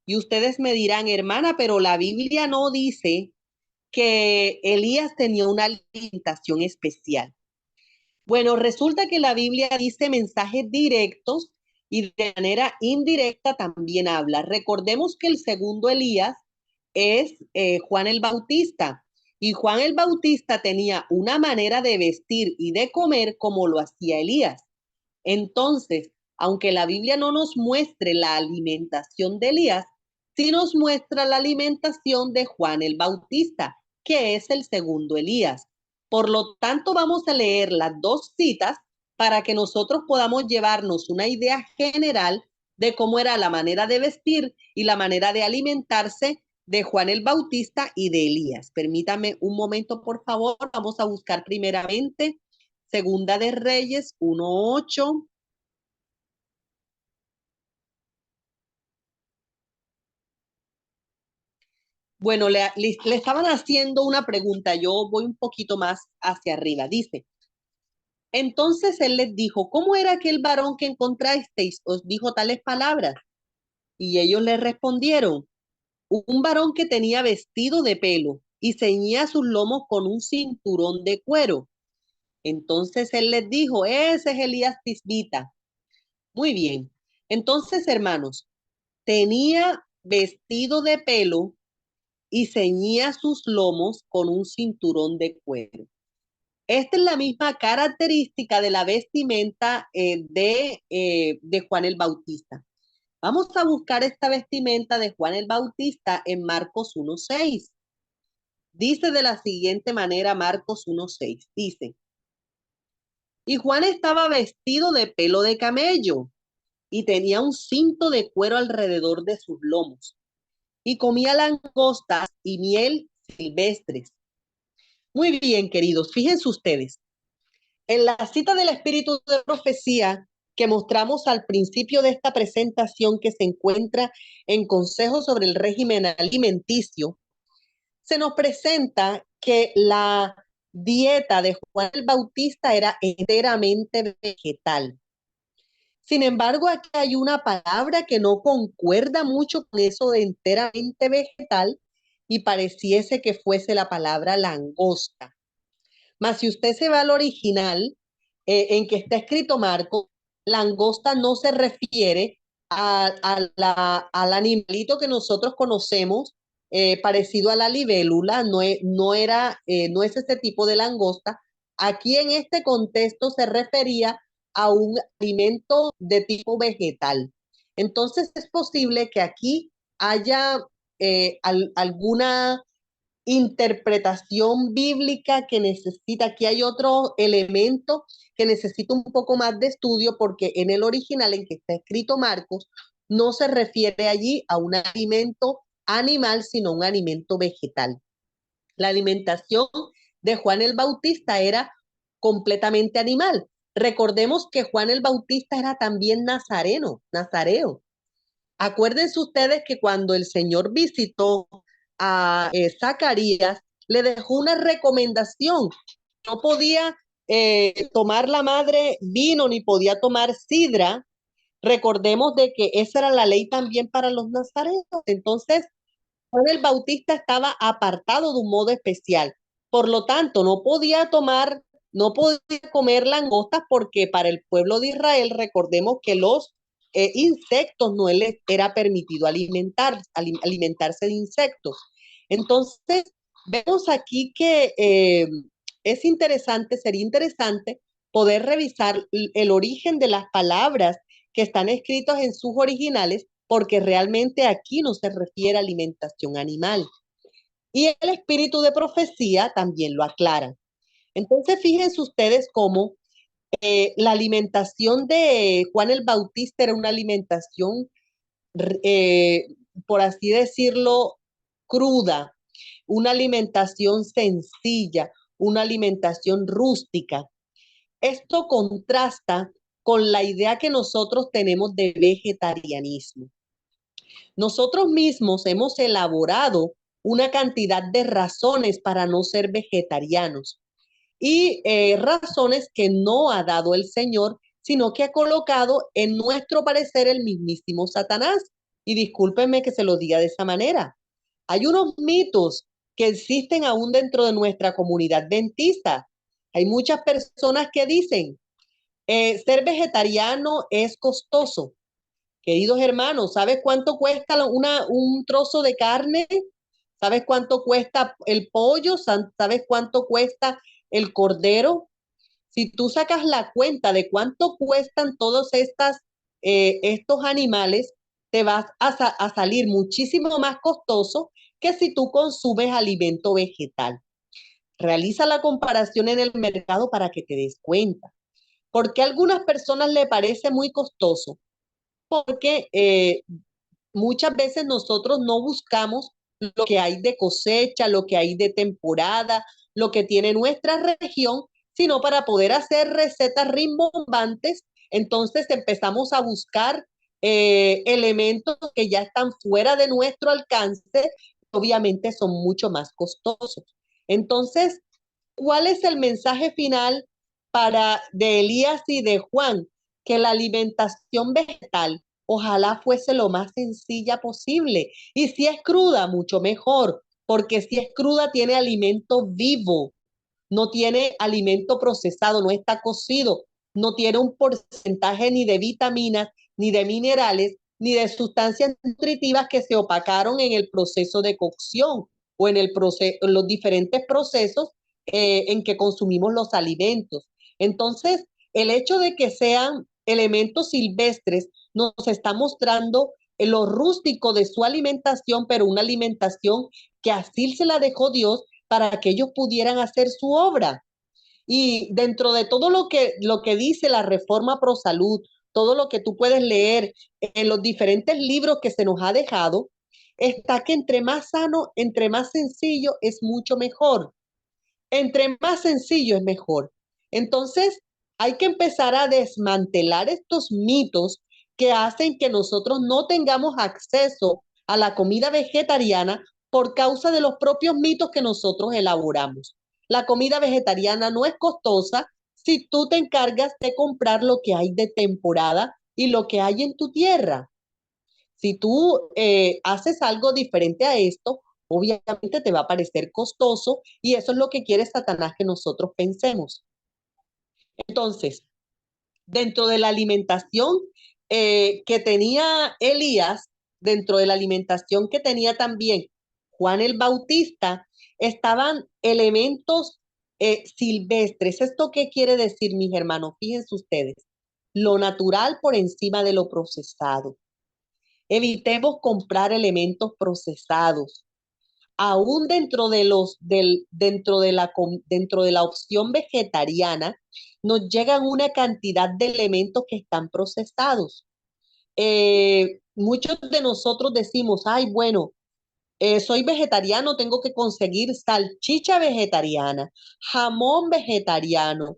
Y ustedes me dirán, hermana, pero la Biblia no dice que Elías tenía una alimentación especial. Bueno, resulta que la Biblia dice mensajes directos y de manera indirecta también habla. Recordemos que el segundo Elías es Juan el Bautista y Juan el Bautista tenía una manera de vestir y de comer como lo hacía Elías. Entonces, aunque la Biblia no nos muestre la alimentación de Elías, sí nos muestra la alimentación de Juan el Bautista, que es el segundo Elías. Por lo tanto, vamos a leer las dos citas para que nosotros podamos llevarnos una idea general de cómo era la manera de vestir y la manera de alimentarse de Juan el Bautista y de Elías. Permítame un momento, por favor. Vamos a buscar primeramente Segunda de Reyes 1:8. Bueno, le estaban haciendo una pregunta. Yo voy un poquito más hacia arriba. Dice, entonces él les dijo, ¿cómo era aquel varón que encontrasteis? Os dijo tales palabras. Y ellos le respondieron, un varón que tenía vestido de pelo y ceñía sus lomos con un cinturón de cuero. Entonces él les dijo, ese es Elías Tisbita. Muy bien. Entonces, hermanos, tenía vestido de pelo y ceñía sus lomos con un cinturón de cuero. Esta es la misma característica de la vestimenta de Juan el Bautista. Vamos a buscar esta vestimenta de Juan el Bautista en Marcos 1:6. Dice de la siguiente manera Marcos 1:6. Dice, y Juan estaba vestido de pelo de camello y tenía un cinto de cuero alrededor de sus lomos y comía langostas y miel silvestres. Muy bien, queridos, fíjense ustedes. En la cita del espíritu de profecía que mostramos al principio de esta presentación que se encuentra en Consejo sobre el régimen alimenticio, se nos presenta que la dieta de Juan el Bautista era enteramente vegetal. Sin embargo, aquí hay una palabra que no concuerda mucho con eso de enteramente vegetal y pareciese que fuese la palabra langosta. Mas si usted se va al original, en que está escrito Marco, langosta no se refiere al animalito que nosotros conocemos parecido a la libélula, no es ese tipo de langosta. Aquí en este contexto se refería a un alimento de tipo vegetal. Entonces es posible que aquí haya alguna interpretación bíblica que necesita, aquí hay otro elemento que necesita un poco más de estudio porque en el original en que está escrito Marcos no se refiere allí a un alimento animal, sino un alimento vegetal. La alimentación de Juan el Bautista era completamente animal. Recordemos que Juan el Bautista era también nazareo. Acuérdense ustedes que cuando el Señor visitó a Zacarías, le dejó una recomendación. No podía tomar la madre vino ni podía tomar sidra. Recordemos de que esa era la ley también para los nazarenos. Entonces, Juan el Bautista estaba apartado de un modo especial. Por lo tanto, no podía comer langostas porque para el pueblo de Israel, recordemos que los insectos no les era permitido alimentarse de insectos. Entonces, vemos aquí que sería interesante poder revisar el origen de las palabras que están escritas en sus originales porque realmente aquí no se refiere a alimentación animal. Y el espíritu de profecía también lo aclara. Entonces, fíjense ustedes cómo la alimentación de Juan el Bautista era una alimentación, eh, por así decirlo, cruda, una alimentación sencilla, una alimentación rústica. Esto contrasta con la idea que nosotros tenemos de vegetarianismo. Nosotros mismos hemos elaborado una cantidad de razones para no ser vegetarianos y razones que no ha dado el Señor, sino que ha colocado en nuestro parecer el mismísimo Satanás. Y discúlpenme que se lo diga de esa manera. Hay unos mitos que existen aún dentro de nuestra comunidad dentista. Hay muchas personas que dicen, ser vegetariano es costoso. Queridos hermanos, ¿sabes cuánto cuesta un trozo de carne? ¿Sabes cuánto cuesta el pollo? ¿Sabes cuánto cuesta el cordero? Si tú sacas la cuenta de cuánto cuestan estos animales, te vas a salir muchísimo más costoso que si tú consumes alimento vegetal. Realiza la comparación en el mercado para que te des cuenta. ¿Por qué a algunas personas le parece muy costoso? Porque muchas veces nosotros no buscamos lo que hay de cosecha, lo que hay de temporada, lo que tiene nuestra región, sino para poder hacer recetas rimbombantes, entonces empezamos a buscar elementos que ya están fuera de nuestro alcance, obviamente son mucho más costosos. Entonces, ¿cuál es el mensaje final de Elías y de Juan? Que la alimentación vegetal ojalá fuese lo más sencilla posible. Y si es cruda, mucho mejor, porque si es cruda tiene alimento vivo, no tiene alimento procesado, no está cocido, no tiene un porcentaje ni de vitaminas, ni de minerales, ni de sustancias nutritivas que se opacaron en el proceso de cocción o en los diferentes procesos en que consumimos los alimentos. Entonces, el hecho de que sean elementos silvestres nos está mostrando lo rústico de su alimentación, pero una alimentación que así se la dejó Dios para que ellos pudieran hacer su obra. Y dentro de todo lo que dice la Reforma Pro Salud, todo lo que tú puedes leer en los diferentes libros que se nos ha dejado, está que entre más sano, entre más sencillo es mucho mejor. Entre más sencillo es mejor. Entonces, hay que empezar a desmantelar estos mitos que hacen que nosotros no tengamos acceso a la comida vegetariana por causa de los propios mitos que nosotros elaboramos. La comida vegetariana no es costosa si tú te encargas de comprar lo que hay de temporada y lo que hay en tu tierra. Si tú haces algo diferente a esto, obviamente te va a parecer costoso y eso es lo que quiere Satanás que nosotros pensemos. Entonces, dentro de la alimentación que tenía Elías, dentro de la alimentación que tenía también Juan el Bautista, estaban elementos silvestres. ¿Esto qué quiere decir, mis hermanos? Fíjense ustedes, lo natural por encima de lo procesado. Evitemos comprar elementos procesados. Aún dentro de la opción vegetariana, nos llegan una cantidad de elementos que están procesados. Muchos de nosotros decimos, ay, bueno, soy vegetariano, tengo que conseguir salchicha vegetariana, jamón vegetariano,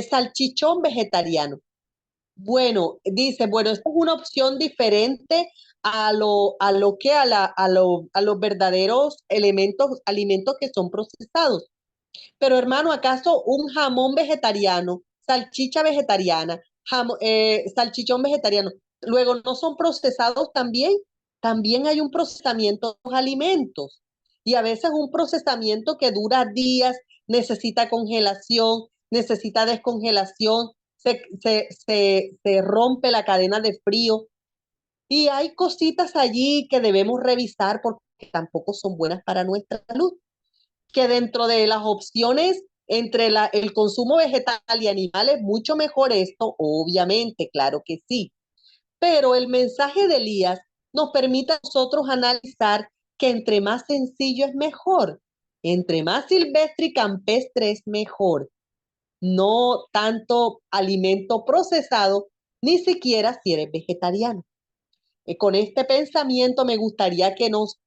salchichón vegetariano. Bueno, dice, bueno, esta es una opción diferente a los verdaderos alimentos que son procesados. Pero hermano, ¿acaso un jamón vegetariano, salchicha vegetariana, salchichón vegetariano, luego no son procesados también? También hay un procesamiento de los alimentos y a veces un procesamiento que dura días, necesita congelación, necesita descongelación, se rompe la cadena de frío y hay cositas allí que debemos revisar porque tampoco son buenas para nuestra salud. Que dentro de las opciones entre el consumo vegetal y animal es mucho mejor esto, obviamente, claro que sí. Pero el mensaje de Elías nos permite a nosotros analizar que entre más sencillo es mejor, entre más silvestre y campestre es mejor. No tanto alimento procesado, ni siquiera si eres vegetariano. Con este pensamiento me gustaría que nos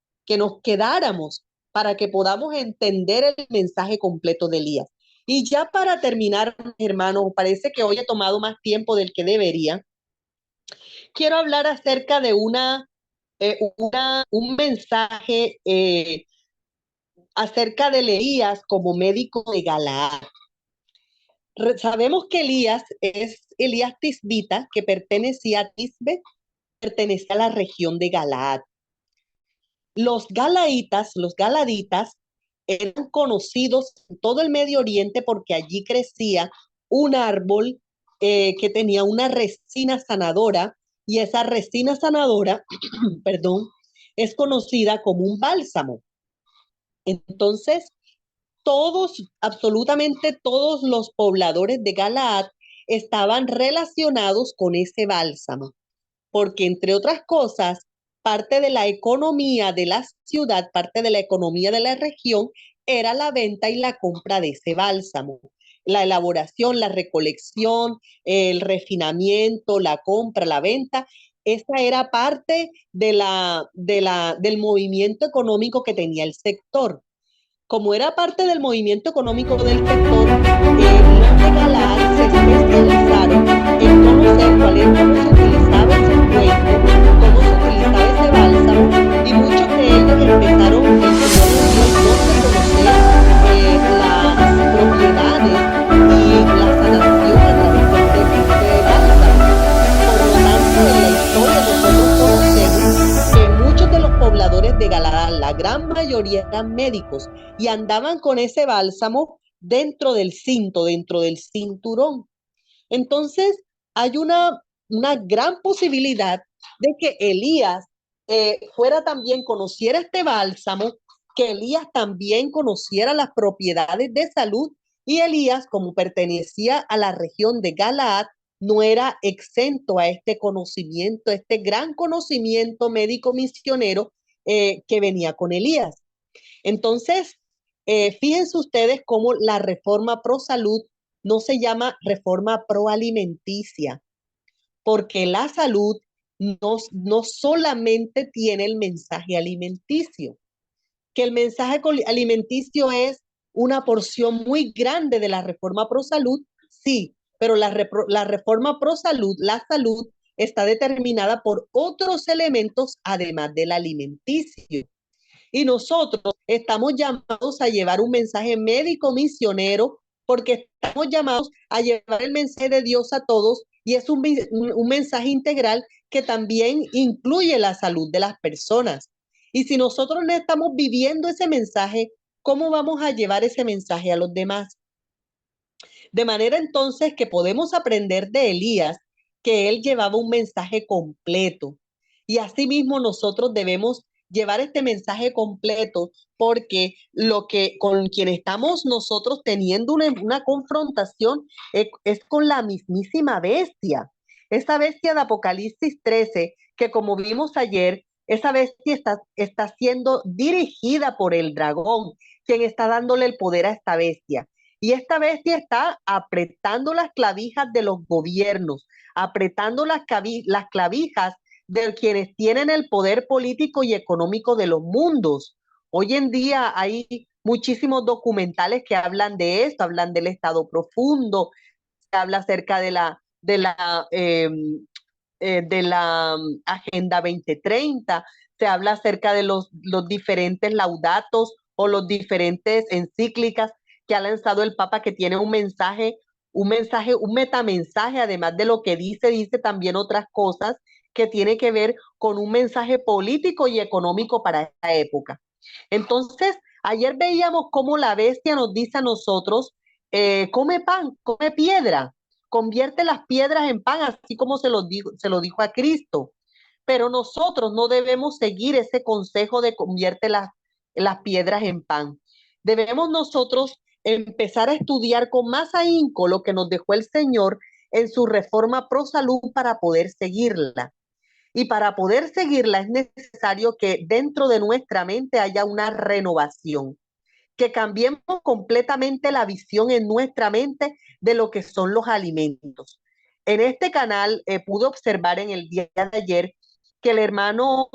quedáramos para que podamos entender el mensaje completo de Elías. Y ya para terminar, hermanos, parece que hoy he tomado más tiempo del que debería. Quiero hablar acerca de un mensaje acerca de Elías como médico de Galaad. Sabemos que Elías es Elías Tisbita, que pertenecía a Tisbe, pertenecía a la región de Galaad. Los galaditas, eran conocidos en todo el Medio Oriente porque allí crecía un árbol que tenía una resina sanadora y esa resina sanadora, perdón, es conocida como un bálsamo. Entonces, absolutamente todos los pobladores de Galaad estaban relacionados con ese bálsamo porque entre otras cosas, parte de la economía de la ciudad, parte de la economía de la región, era la venta y la compra de ese bálsamo. La elaboración, la recolección, el refinamiento, la compra, la venta, esa era parte del movimiento económico que tenía el sector. Como era parte del movimiento económico del sector, los de Galaad se especializaron en conocer cómo se utilizaba ese cuento, cómo se utilizaba ese bálsamo, y muchos de ellos empezaron, el Señor les dio el don de conocer las propiedades y la sanación a través de bálsamo. Por lo tanto, en la historia nosotros conocemos que muchos de los pobladores de Galaad, la gran mayoría eran médicos y andaban con ese bálsamo dentro del cinto, dentro del cinturón. Entonces, hay una gran posibilidad de que Elías conociera este bálsamo, que Elías también conociera las propiedades de salud y Elías, como pertenecía a la región de Galaad, no era exento a este conocimiento, este gran conocimiento médico misionero que venía con Elías. Entonces, fíjense ustedes cómo la reforma pro salud no se llama reforma pro alimenticia, porque la salud no solamente tiene el mensaje alimenticio, que el mensaje alimenticio es una porción muy grande de la reforma pro salud, sí, pero la reforma pro salud, la salud, está determinada por otros elementos además del alimenticio. Y nosotros estamos llamados a llevar un mensaje médico misionero porque estamos llamados a llevar el mensaje de Dios a todos y es un mensaje integral que también incluye la salud de las personas. Y si nosotros no estamos viviendo ese mensaje, ¿cómo vamos a llevar ese mensaje a los demás? De manera entonces que podemos aprender de Elías que él llevaba un mensaje completo. Y asimismo nosotros debemos llevar este mensaje completo, porque lo que con quien estamos nosotros teniendo una confrontación es con la mismísima bestia. Esa bestia de Apocalipsis 13, que como vimos ayer, esa bestia está siendo dirigida por el dragón, quien está dándole el poder a esta bestia. Y esta bestia está apretando las clavijas de los gobiernos, apretando las clavijas de quienes tienen el poder político y económico de los mundos. Hoy en día hay muchísimos documentales que hablan de esto, hablan del estado profundo, se habla acerca de la Agenda 2030, se habla acerca de los diferentes laudatos o los diferentes encíclicas que ha lanzado el Papa, que tiene un metamensaje, además de lo que dice también otras cosas que tiene que ver con un mensaje político y económico para esta época. Entonces, ayer veíamos cómo la bestia nos dice a nosotros, come pan, come piedra, convierte las piedras en pan, así como se lo dijo a Cristo. Pero nosotros no debemos seguir ese consejo de convierte las piedras en pan. Debemos nosotros empezar a estudiar con más ahínco lo que nos dejó el Señor en su reforma pro salud para poder seguirla. Y para poder seguirla es necesario que dentro de nuestra mente haya una renovación, que cambiemos completamente la visión en nuestra mente de lo que son los alimentos. En este canal pude observar en el día de ayer que el hermano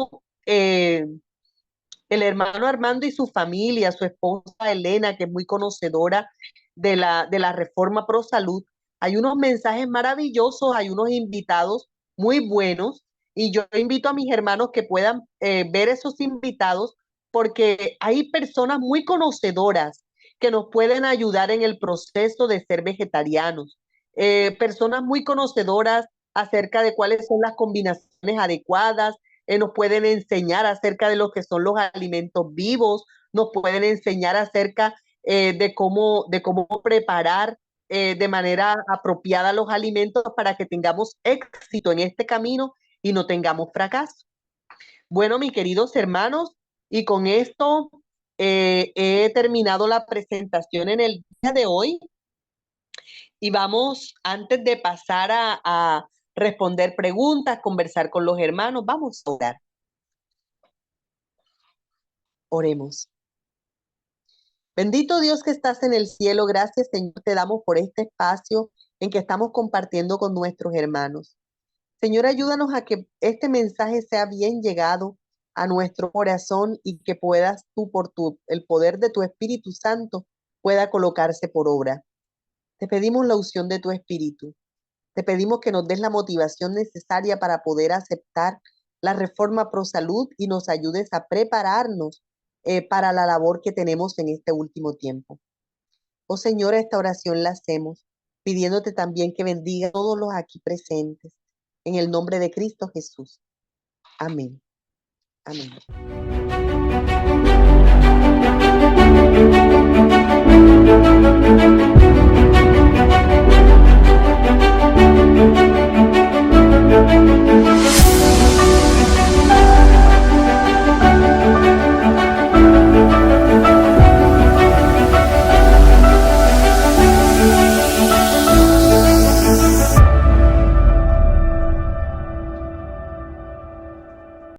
Armando y su familia, su esposa Elena, que es muy conocedora de la reforma pro salud, hay unos mensajes maravillosos, hay unos invitados muy buenos, y yo invito a mis hermanos que puedan ver esos invitados, porque hay personas muy conocedoras que nos pueden ayudar en el proceso de ser vegetarianos, personas muy conocedoras acerca de cuáles son las combinaciones adecuadas, nos pueden enseñar acerca de lo que son los alimentos vivos, nos pueden enseñar acerca de cómo preparar de manera apropiada los alimentos para que tengamos éxito en este camino y no tengamos fracaso. Bueno, mis queridos hermanos, y con esto he terminado la presentación en el día de hoy. Y vamos, antes de pasar a responder preguntas, conversar con los hermanos, vamos a orar. Oremos. Bendito Dios que estás en el cielo, gracias Señor te damos por este espacio en que estamos compartiendo con nuestros hermanos. Señor, ayúdanos a que este mensaje sea bien llegado a nuestro corazón y que puedas tú, por el poder de tu Espíritu Santo, pueda colocarse por obra. Te pedimos la unción de tu Espíritu. Te pedimos que nos des la motivación necesaria para poder aceptar la reforma pro salud y nos ayudes a prepararnos para la labor que tenemos en este último tiempo. Oh Señor, esta oración la hacemos pidiéndote también que bendiga a todos los aquí presentes. En el nombre de Cristo Jesús. Amén. Amén.